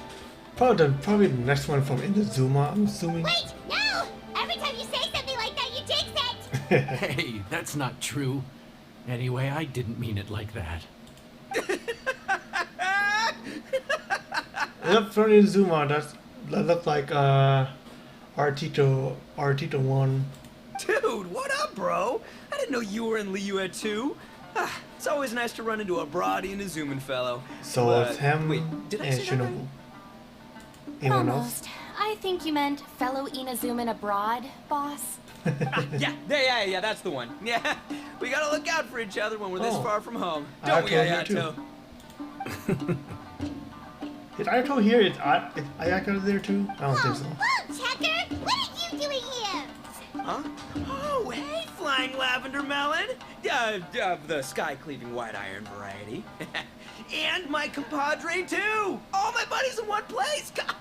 Probably the next one from Inazuma, I'm assuming. Wait, no! Every time you say something like that, you jinx it! Hey, that's not true. Anyway, I didn't mean it like that. Yep, from Inazuma, that looked like Artito 1. Dude, what up, bro? I didn't know you were in Liyue too. It's always nice to run into a Brody and a Zoomin fellow. So it's him wait, did I and say that right? Shinobu. Anyone else? Almost. I think you meant fellow Inazuman abroad, boss. Yeah, that's the one. Yeah, we gotta look out for each other when we're this far from home. Don't we, Ayato here Ayato? Is Ayato here? Is Ayako there too? I don't think so. Whoa, Checker! What are you doing here? Huh? Oh, hey, Flying Lavender Melon! Of the sky-cleaving white iron variety. And my compadre, too! All my buddies in one place! God,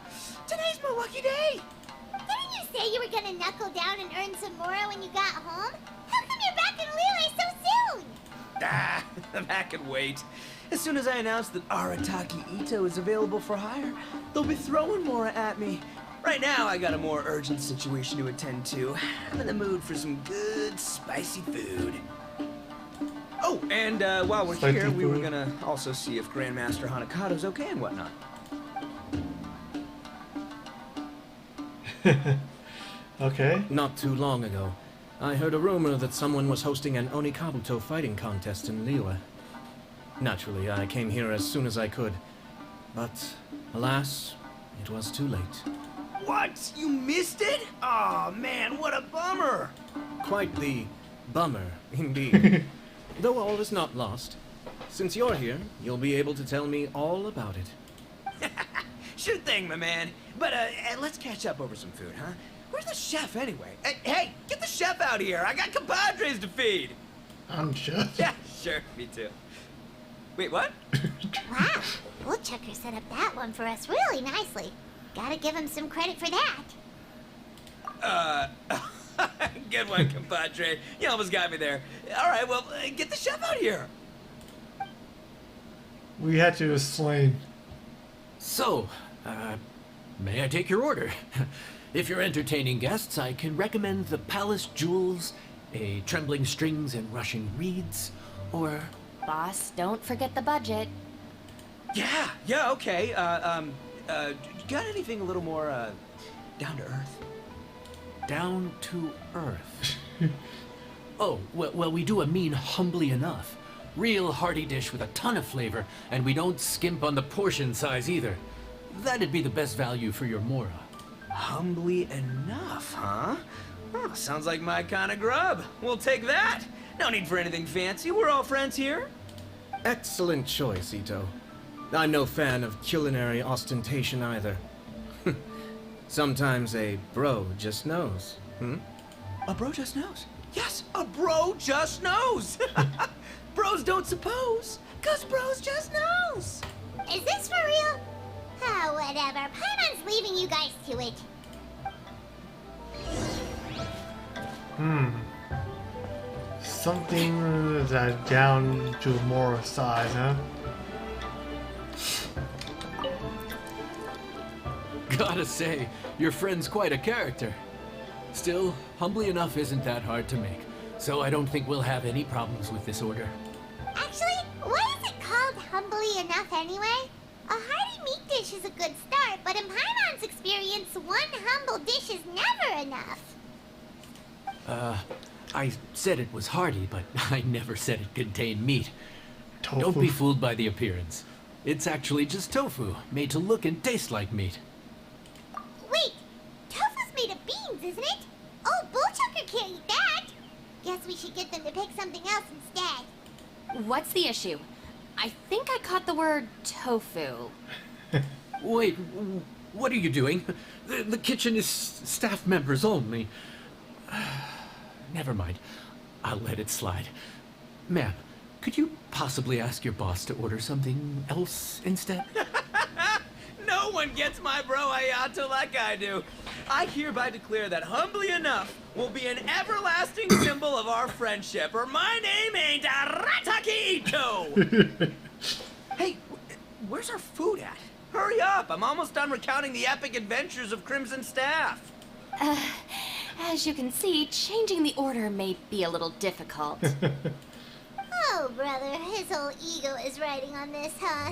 today's my lucky day! Didn't you say you were gonna knuckle down and earn some more when you got home? How come you're back in Liyue so soon? That can wait. As soon as I announce that Arataki Ito is available for hire, they'll be throwing Mora at me. Right now, I got a more urgent situation to attend to. I'm in the mood for some good, spicy food. Oh, and while we're Spicy here, we were food. gonna also see if Grandmaster Hanakado's okay and whatnot. Okay. Not too long ago, I heard a rumor that someone was hosting an Onikabuto fighting contest in Liyue. Naturally, I came here as soon as I could, but alas, it was too late. What? You missed it? Aw, man, what a bummer! Quite the bummer, indeed. Though all is not lost. Since you're here, you'll be able to tell me all about it. Sure thing, my man. But let's catch up over some food, huh? Where's the chef anyway? Hey, get the chef out here. I got compadres to feed. I'm sure. Yeah, sure, me too. Wait, what? Wow, Woodchucker set up that one for us really nicely. Gotta give him some credit for that. Good one, compadre. You almost got me there. All right, well, get the chef out here. We had to explain. So, may I take your order? If you're entertaining guests, I can recommend the Palace Jewels, a Trembling Strings and Rushing Reeds, or... Boss, don't forget the budget. Yeah, okay. Got anything a little more, down to earth? Down to earth. Oh, well, we do a mean humbly enough. Real hearty dish with a ton of flavor, and we don't skimp on the portion size either. That'd be the best value for your Mora. Humbly enough, huh? Oh, sounds like my kind of grub. We'll take that. No need for anything fancy. We're all friends here. Excellent choice, Ito. I'm no fan of culinary ostentation either. Sometimes a bro just knows. A bro just knows. Yes, a bro just knows. Bros don't suppose, 'cause bros just knows. Is this for real? Ah, whatever. Paimon's leaving you guys to it. Something that down to more size, huh? Gotta say, your friend's quite a character. Still, humbly enough isn't that hard to make, so I don't think we'll have any problems with this order. Actually, what is it called humbly enough anyway? A hearty meat dish is a good start, but in Paimon's experience, one humble dish is never enough. I said it was hearty, but I never said it contained meat. Tofu. Don't be fooled by the appearance. It's actually just tofu, made to look and taste like meat. Wait, tofu's made of beans, isn't it? Oh, Bullchucker can't eat that. Guess we should get them to pick something else instead. What's the issue? I think I caught the word tofu. Wait, what are you doing? The kitchen is staff members only. Never mind. I'll let it slide. Ma'am, could you possibly ask your boss to order something else instead? No one gets my bro Ayato like I do. I hereby declare that humbly enough will be an everlasting symbol of our friendship, or my name ain't Arataki Ito! Hey, where's our food at? Hurry up, I'm almost done recounting the epic adventures of Crimson Staff. As you can see, changing the order may be a little difficult. Oh, brother, his whole ego is riding on this, huh?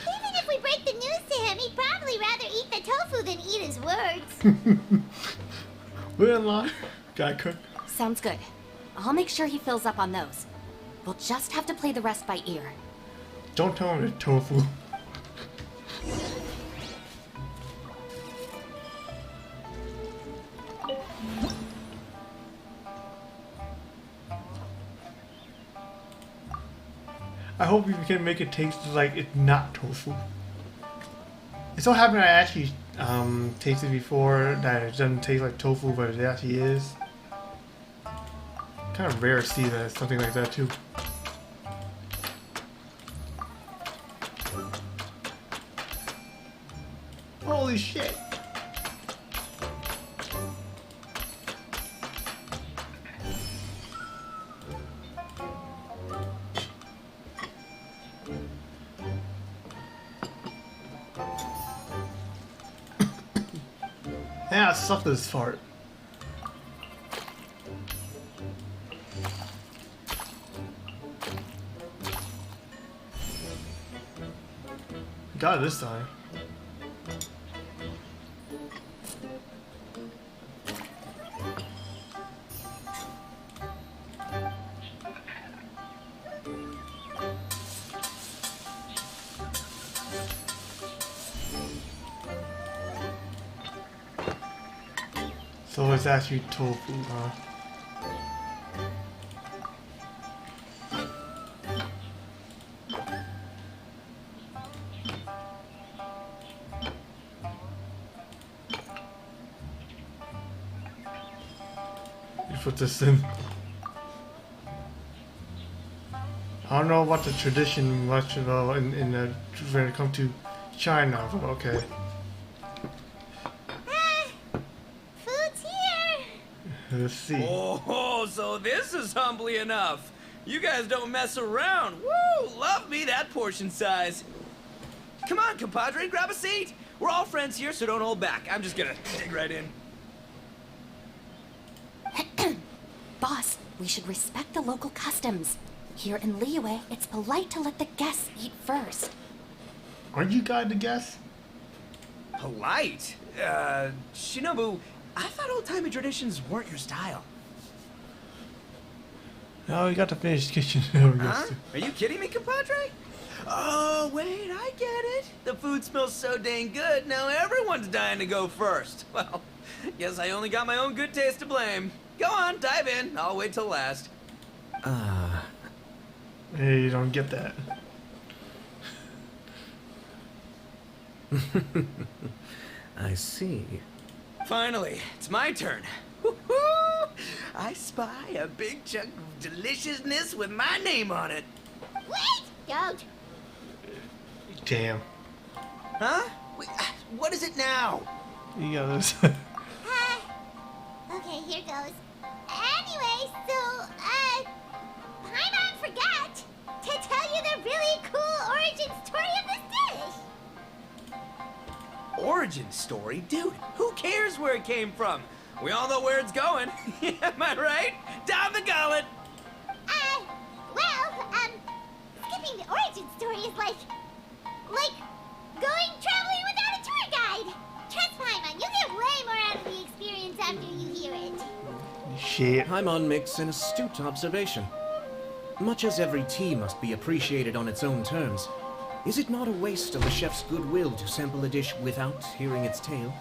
Even if we break the news to him, he'd probably rather eat the tofu than eat his words. We're in line. Guy cook. Sounds good. I'll make sure he fills up on those. We'll just have to play the rest by ear. Don't tell him it's tofu. I hope you can make it taste like it's not tofu. It so happened I actually tasted before that it doesn't taste like tofu, but it actually is. Kind of rare to see that something like that too. Holy shit! Yeah, I suck this fart. Got it this time. So it's actually tofu, huh? You put this in. I don't know about the tradition much at all when it comes to China, but okay. Food's here! Let's see. Oh, so this is humbly enough. You guys don't mess around. Woo! Love me that portion size. Come on, compadre, grab a seat. We're all friends here, so don't hold back. I'm just gonna dig right in. Boss, we should respect the local customs. Here in Liyue, it's polite to let the guests eat first. Aren't you guys the guests? Polite? Shinobu, I thought old-timey traditions weren't your style. No, we got to finish kitchen. Huh? Are you kidding me, compadre? Oh, wait, I get it. The food smells so dang good, now everyone's dying to go first. Well, guess I only got my own good taste to blame. Go on, dive in. I'll wait till last. Hey, you don't get that. I see. Finally, it's my turn. Woo-hoo! I spy a big chunk of deliciousness with my name on it. Wait! Don't! Damn. Huh? Wait, what is it now? You got this. Okay, here goes. Anyway, so, Paimon forgot to tell you the really cool origin story of this dish. origin story? Dude, who cares where it came from? We all know where it's going. Am I right? Down the gullet! Skipping the origin story is like going traveling without a tour guide. Trust Paimon, you get way more out of the experience after you hear it. Shit. Paimon makes an astute observation. Much as every tea must be appreciated on its own terms, is it not a waste of the chef's goodwill to sample a dish without hearing its tale?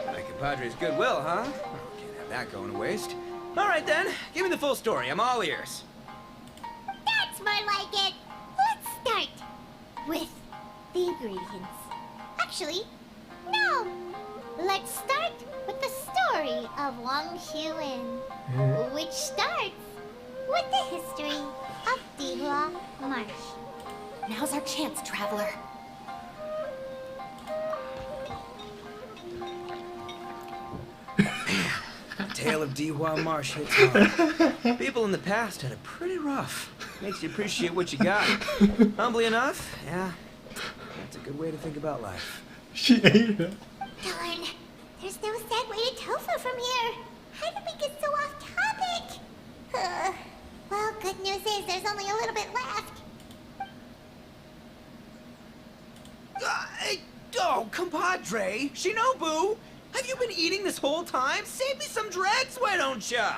My compadre's goodwill, huh? Oh, can't have that going to waste. All right then, give me the full story. I'm all ears. That's more like it. Let's start with the ingredients. Actually, no. Let's start with the story of Wang Xuan, which starts with the history of Dihua Marsh. Now's our chance, traveler. Tale of Dihua Marsh hits hard. People in the past had it pretty rough. Makes you appreciate what you got. Humbly enough, yeah, that's a good way to think about life. She ate it. Darn, there's no sad way to tofu from here. How did we get so off topic? Well, good news is there's only a little bit left. Oh, compadre, Shinobu, have you been eating this whole time? Save me some dregs, why don't ya?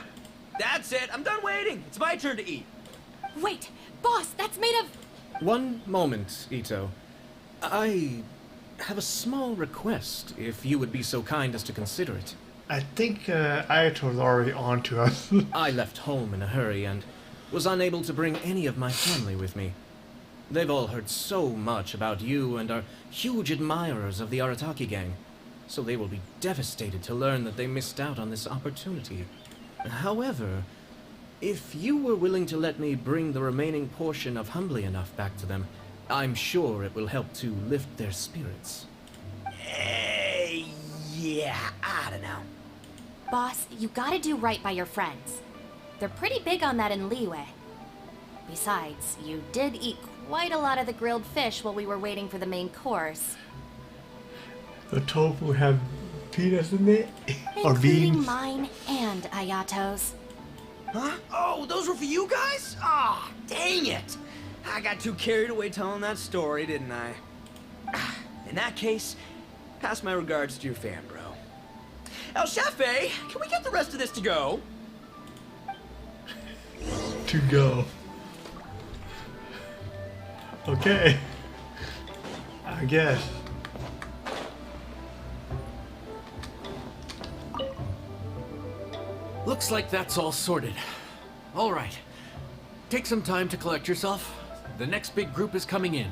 That's it, I'm done waiting. It's my turn to eat. Wait, boss, that's made of... One moment, Ito. I have a small request, if you would be so kind as to consider it. I think Ayato's already on to us. I left home in a hurry and was unable to bring any of my family with me. They've all heard so much about you and are huge admirers of the Arataki gang, so they will be devastated to learn that they missed out on this opportunity. However, if you were willing to let me bring the remaining portion of Humbly Enough back to them, I'm sure it will help to lift their spirits. Yeah, I don't know. Boss, you gotta do right by your friends. They're pretty big on that in Liyue. Besides, you did eat quite a lot of the grilled fish while we were waiting for the main course. The tofu have peanuts in it? Or Including beans? mine and Ayato's. Huh? Oh, those were for you guys? Ah, dang it! I got too carried away telling that story, didn't I? In that case, pass my regards to your fan, bro. El Chefe, can we get the rest of this to go? To go. Okay. I guess. Looks like that's all sorted. All right. Take some time to collect yourself. The next big group is coming in.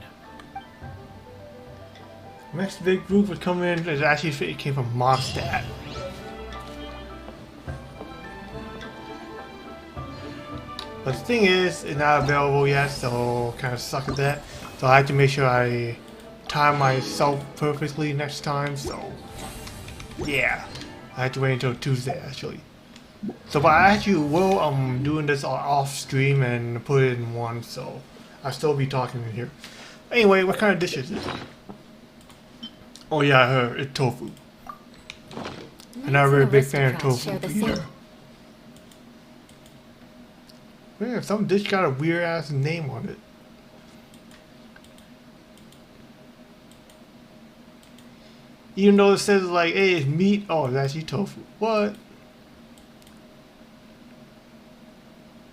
Next big group was coming in. It actually it came from Mondstadt. But the thing is, it's not available yet, so kind of suck at that. So I have to make sure I time myself perfectly next time. So yeah, I have to wait until Tuesday actually. So, but I actually will doing this off stream and put it in one, so I'll still be talking in here. Anyway, what kind of dish is this? Oh yeah, I heard it's tofu. I'm not a very big fan of tofu either. Man, some dish got a weird ass name on it. Even though it says like, hey, it's meat. Oh, it's actually tofu. What?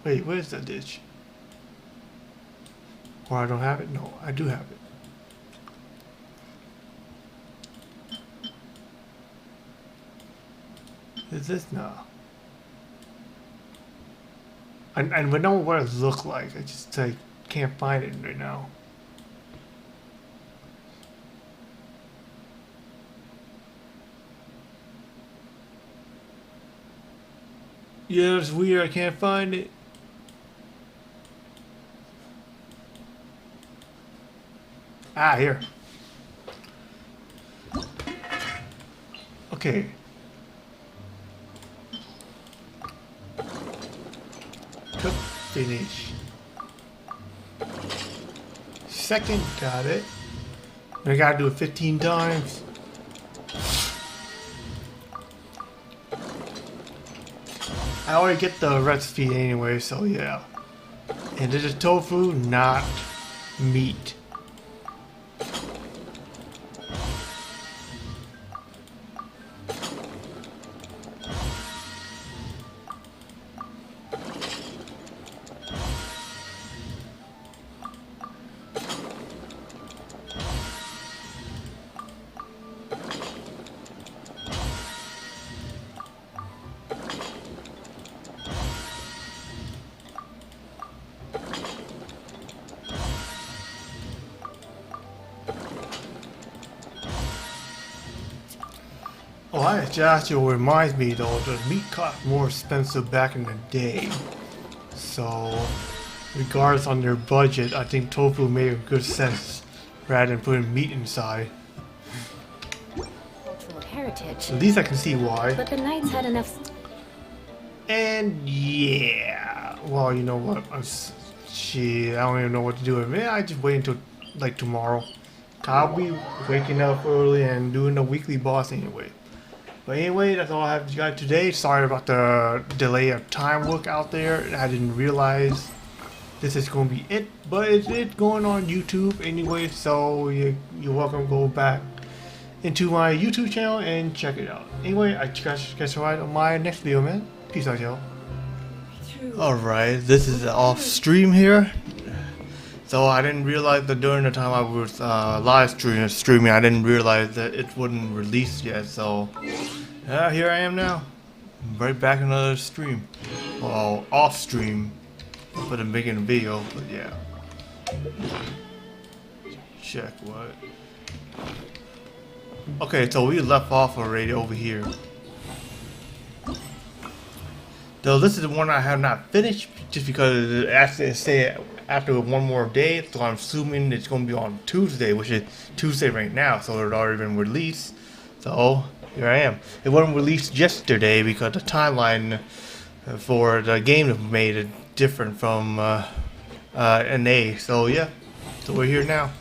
Wait, where's that dish? Or I don't have it? No, I do have it. Is this now? And we know what it looks like. I just like can't find it right now. Yeah, it's weird. I can't find it. Ah, here. Okay. Cook, finish. Second, got it. I gotta do it 15 times. I already get the recipe anyway, so yeah. And this is tofu, not meat. Oh, that actually reminds me though, the meat cost more expensive back in the day. So, regardless on their budget, I think tofu made a good sense rather than putting meat inside. Cultural heritage. At least I can see why. But the knights had enough. And yeah, well, you know what? Shit, I don't even know what to do with it. I just wait until like tomorrow. I'll be waking up early and doing the weekly boss anyway. But anyway, that's all I have for you guys today. Sorry about the delay of time work out there. I didn't realize this is going to be it. But it's going on YouTube anyway, so you're welcome to go back into my YouTube channel and check it out. Anyway, I catch you right on my next video, man. Peace out, y'all. Alright, this is off stream here. So I didn't realize that during the time I was live streaming, I didn't realize that it wouldn't release yet. So here I am now, right back in another stream. Well, off stream, but I'm making a video. But yeah, check what. Okay, so we left off already over here. Though this is the one I have not finished, just because it actually say after one more day, so I'm assuming it's going to be on Tuesday, which is Tuesday right now, so it's already been released. So here I am. It wasn't released yesterday because the timeline for the game that made it different from NA. So yeah, so we're here now,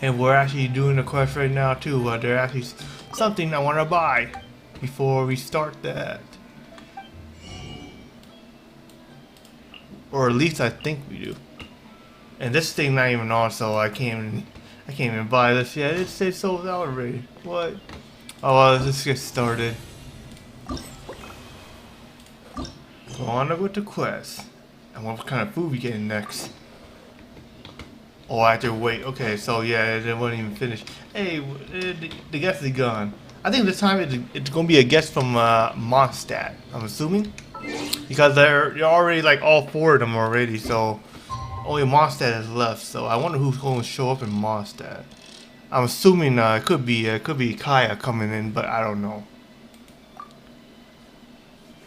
and we're actually doing the quest right now too. There's actually something I want to buy before we start that. Or at least I think we do. And this thing not even on, so I can't even buy this yet. It says sold out already. What? Oh well, let's just get started. Go on with the quest. And what kind of food we getting next? Oh, I have to wait. Okay, so yeah, it wasn't even finished. Hey, the guest is gone. I think this time it's gonna be a guest from Mondstadt, I'm assuming. Because they're already like all four of them already, so only Mondstadt is left. So I wonder who's going to show up in Mondstadt. I'm assuming it could be Kaya coming in, but I don't know.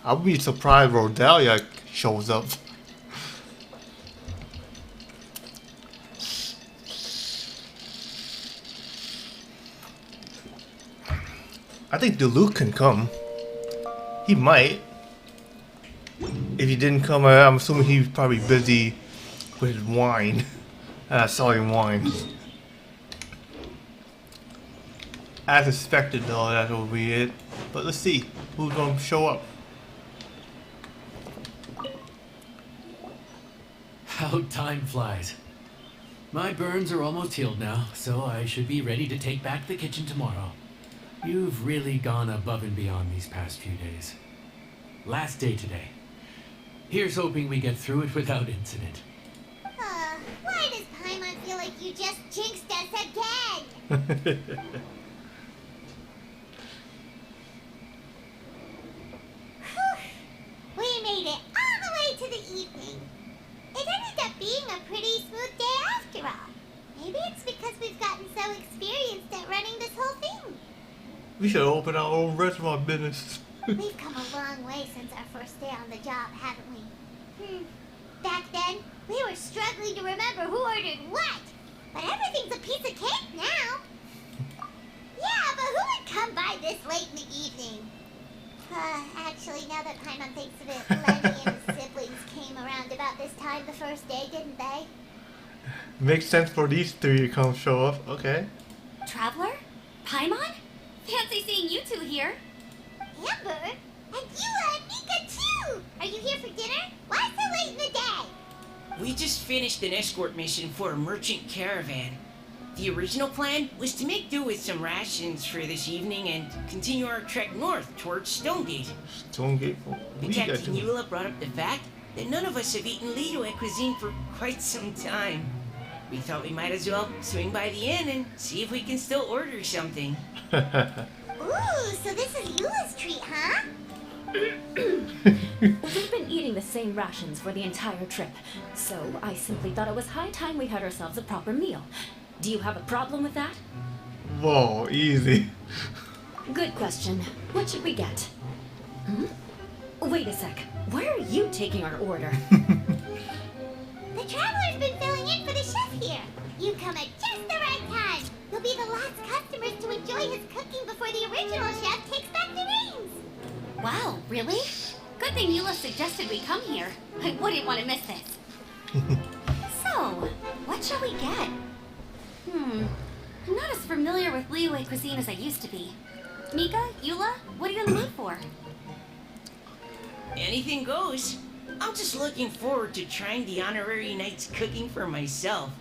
I'll be surprised Rodalia shows up. I think Duluth can come. He might. If he didn't come, I'm assuming he's probably busy with his wine, selling wine. As expected, though, that will be it. But let's see who's gonna show up. How time flies. My burns are almost healed now, so I should be ready to take back the kitchen tomorrow. You've really gone above and beyond these past few days. Last day today. Here's hoping we get through it without incident. Why does Paimon feel like you just jinxed us again? We made it all the way to the evening. It ended up being a pretty smooth day after all. Maybe it's because we've gotten so experienced at running this whole thing. We should open our own restaurant business. We've come a long way since our first day on the job, haven't we? Back then, we were struggling to remember who ordered what. But everything's a piece of cake now. Yeah, but who would come by this late in the evening? Actually, now that Paimon thinks of it, Lenny and his siblings came around about this time the first day, didn't they? Makes sense for these three to come show up. Okay. Traveler? Paimon? Fancy seeing you two here. Amber, And you and Mika too! Are you here for dinner? Why so late in the day? We just finished an escort mission for a merchant caravan. The original plan was to make do with some rations for this evening and continue our trek north towards Stonegate. Stonegate? What But you got Captain to Eula brought up the fact that none of us have eaten Liyue cuisine for quite some time. We thought we might as well swing by the inn and see if we can still order something. Ooh, so this is Eula's treat, huh? We've been eating the same rations for the entire trip, so I simply thought it was high time we had ourselves a proper meal. Do you have a problem with that? Whoa, easy. Good question. What should we get? Wait a sec. Where are you taking our order? The traveler's been filling in for the chef here. You come at just the right time. You'll be the last customers to enjoy his cooking before the original chef takes back the reins. Wow, really? Good thing Eula suggested we come here. I wouldn't want to miss this. So, what shall we get? I'm not as familiar with Liyue cuisine as I used to be. Mika, Eula, what are you in the mood for? Anything goes. I'm just looking forward to trying the honorary knight's cooking for myself.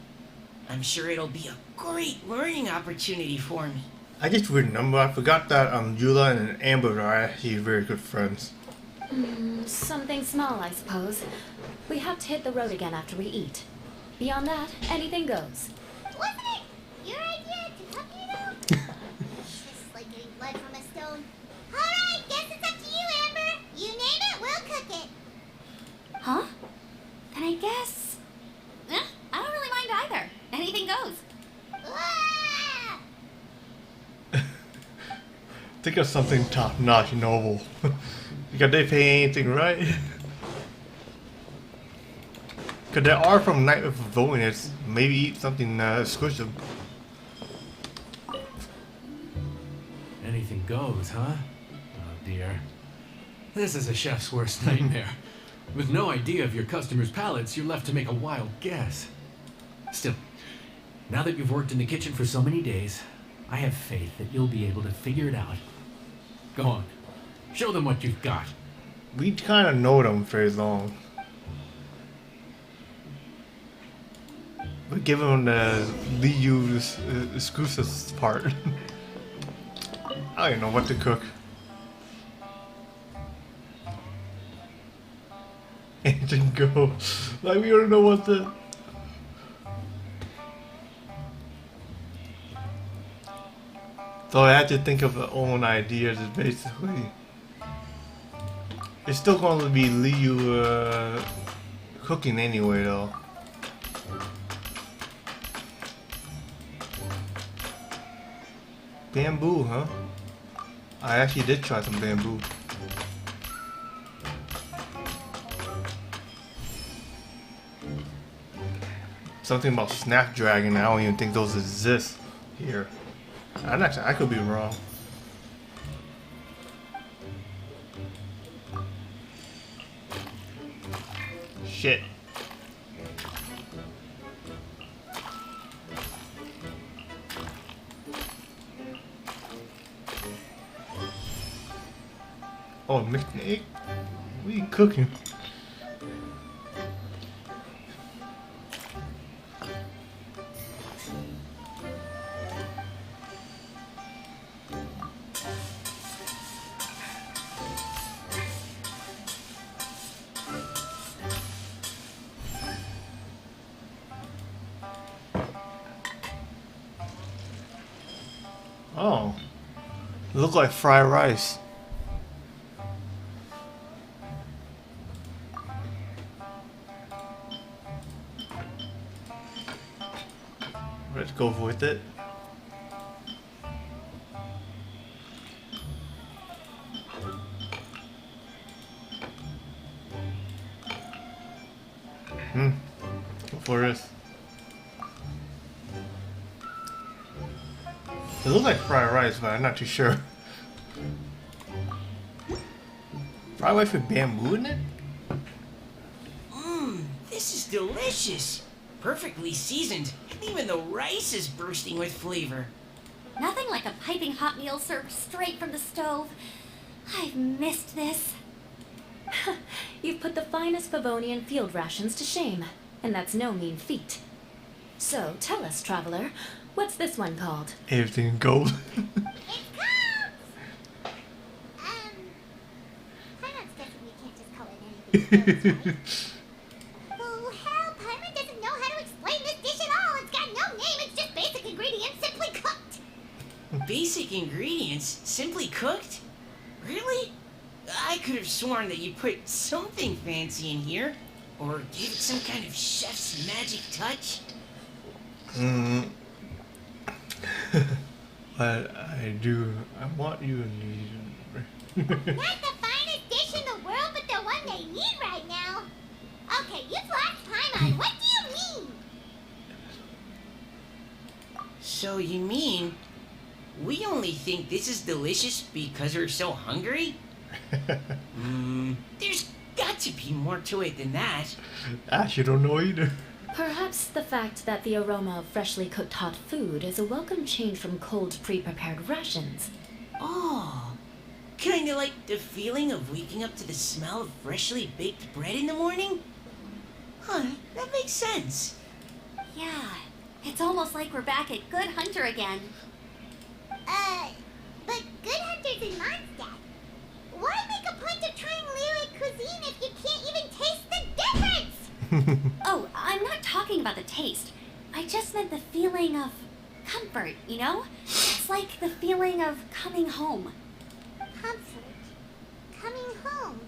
I'm sure it'll be a great learning opportunity for me. I just remember, I forgot that Yula and Amber are actually very good friends. Something small, I suppose. We have to hit the road again after we eat. Beyond that, anything goes. Wasn't it your idea to cook, you know? It's just like getting blood from a stone. Alright, guess it's up to you, Amber. You name it, we'll cook it. Huh? Then I guess... I don't really mind either. Anything goes. Ah! Think of something top-notch noble. Because they pay anything, right? Because they are from Night of Voting, it's maybe eat something exclusive. Anything goes, huh? Oh dear. This is a chef's worst nightmare. With no idea of your customers' palates, you're left to make a wild guess. Still, now that you've worked in the kitchen for so many days, I have faith that you'll be able to figure it out. Go on. Show them what you've got. We kind of know them very long. But give them the Liyu's exclusive part. I don't know what to cook. Anything go. Like we don't know what to... So I had to think of our own ideas, basically. It's still going to be Liu cooking anyway, though. Bamboo, huh? I actually did try some bamboo. Something about Snapdragon, I don't even think those exist here. I could be wrong. Shit. Oh, mixed egg? What are you cooking? Oh, look like fried rice. Let's go with it. Go for this. It looks like fried rice, but I'm not too sure. Fried rice with bamboo in it? This is delicious. Perfectly seasoned, and even the rice is bursting with flavor. Nothing like a piping hot meal served straight from the stove. I've missed this. You've put the finest Favonian field rations to shame, and that's no mean feat. So, tell us, traveler, what's this one called? Everything goes. Paimon's guessing we can't just call it anything goes, right? Oh, hell, Paimon doesn't know how to explain this dish at all. It's got no name, it's just basic ingredients simply cooked. Basic ingredients simply cooked? Really? I could have sworn that you put something fancy in here, or gave it some kind of chef's magic touch. But I want you to need. Not the finest dish in the world, but the one they need right now. Okay, you've lost Paimon. What do you mean? So you mean we only think this is delicious because we're so hungry? There's got to be more to it than that. Ash, you don't know either. Perhaps the fact that the aroma of freshly cooked hot food is a welcome change from cold pre-prepared rations. Oh, kinda like the feeling of waking up to the smell of freshly baked bread in the morning? Huh, that makes sense. Yeah, it's almost like we're back at Good Hunter again. But Good Hunter's in Mondstadt. Why make a point of trying Liyue cuisine if you can't even taste the difference? Oh, I'm not talking about the taste. I just meant the feeling of comfort, you know? It's like the feeling of coming home. Comfort. Coming home.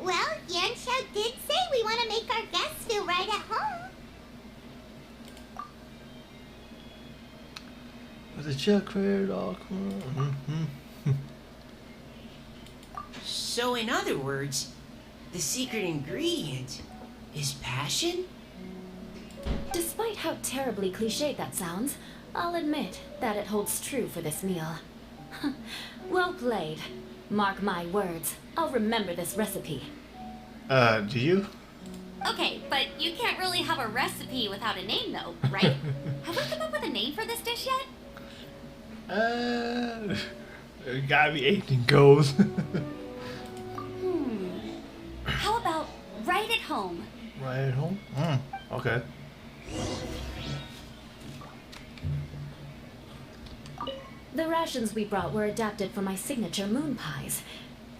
Well, Yanxiao did say we want to make our guests feel right at home. With a check cleared all. So in other words, the secret ingredient is passion? Despite how terribly cliched that sounds, I'll admit that it holds true for this meal. Well played. Mark my words, I'll remember this recipe. Do you? Okay, but you can't really have a recipe without a name, though, right? Have we come up with a name for this dish yet? It gotta be anything goes. How about right at home? Right at home? Okay. The rations we brought were adapted for my signature moon pies.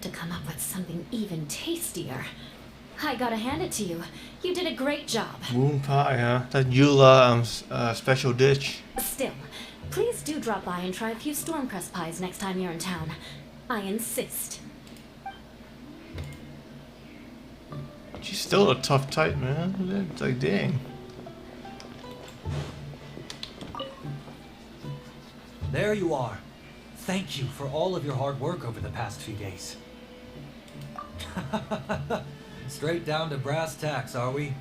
To come up with something even tastier, I gotta hand it to you. You did a great job. Moon pie, huh? That Eula special dish. Still, please do drop by and try a few Stormcrest pies next time you're in town. I insist. She's still a tough type, man. It's like, dang. There you are. Thank you for all of your hard work over the past few days. Straight down to brass tacks, are we?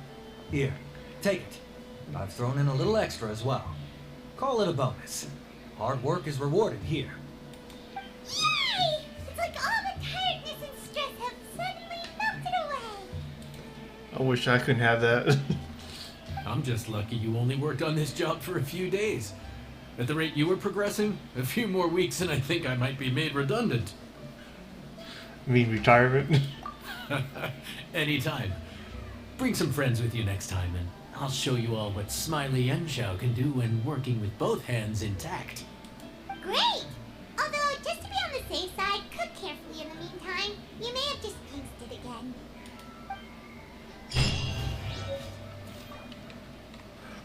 Here, take it. I've thrown in a little extra as well. Call it a bonus. Hard work is rewarded here. Yay! It's like all the tiredness and stress have suddenly melted away. I wish I could have that. I'm just lucky you only worked on this job for a few days. At the rate you were progressing, a few more weeks and I think I might be made redundant. You mean retirement? Anytime. Bring some friends with you next time and I'll show you all what Smiley Yenshao can do when working with both hands intact. Great! Although, just to be on the safe side, cook carefully in the meantime. You may have just pinched it again.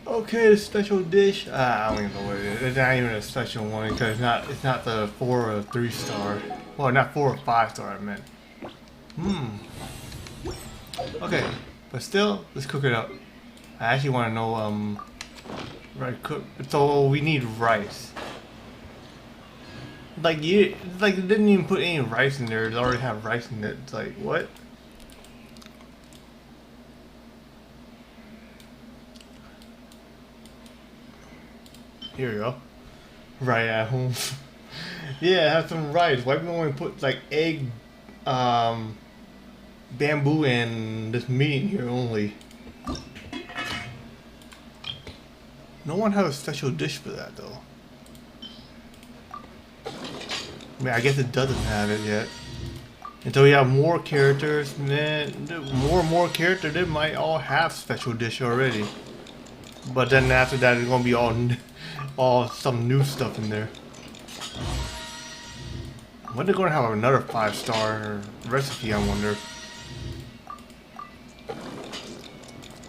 Okay, the special dish. I don't even know what it is. It's not even a special one because it's not the 4 or 3 star. Well, not 4 or 5 star. I meant. Okay, but still, let's cook it up. I actually want to know right cook. So we need rice. Like it didn't even put any rice in there. It already have rice in it. It's like what? Here we go. Right at home. Yeah, have some rice. Why we only put like egg, bamboo, and this meat in here only? No one has a special dish for that though. I mean, I guess it doesn't have it yet. Until we have more characters, man, more and more characters, they might all have special dish already. But then after that, it's gonna be all some new stuff in there. When they're gonna have another 5-star recipe, I wonder.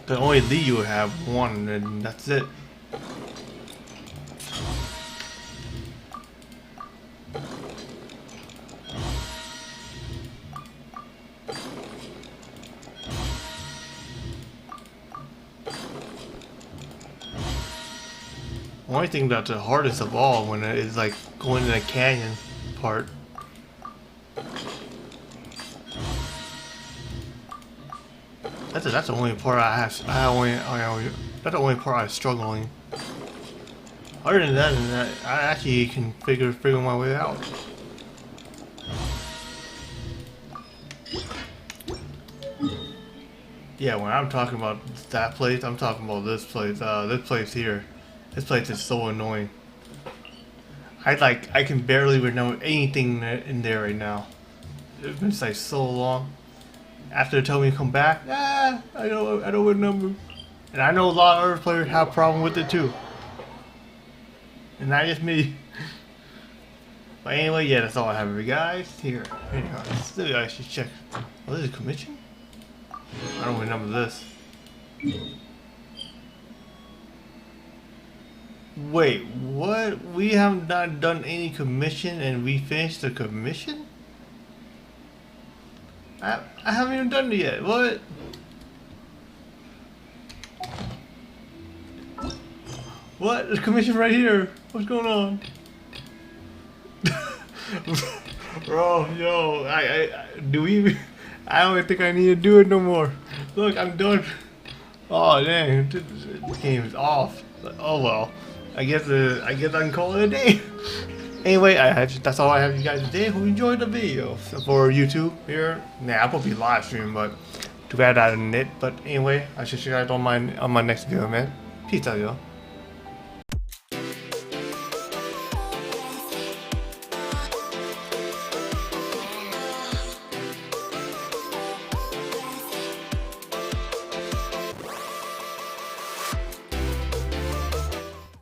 Cause only Lee will have one, and that's it. Only thing that's the hardest of all when it is like going in a canyon part. That's the only part I have. That's the only part I'm struggling. Other than that, I actually can figure my way out. Yeah, when I'm talking about that place, I'm talking about this place. This place here. This place is so annoying. I can barely remember anything in there right now. It's been like so long. After they tell me to come back, I don't remember. And I know a lot of other players have a problem with it too. And not just me. But anyway, yeah, that's all I have for you guys. Here you go. Still, I should check. Oh, this is a commission? I don't remember this. Wait, what? We have not done any commission and we finished the commission? I haven't even done it yet. What? What? The commission right here. What's going on? Bro, yo, do we? I don't think I need to do it no more. Look, I'm done. Oh dang, this game is off. Oh well. I guess I can call it a day. Anyway, that's all I have for you guys today. Hope you enjoyed the video. So for YouTube here, I'll probably live stream, but too bad I didn't it. But anyway, I should see you guys on my next video, man. Peace out, y'all.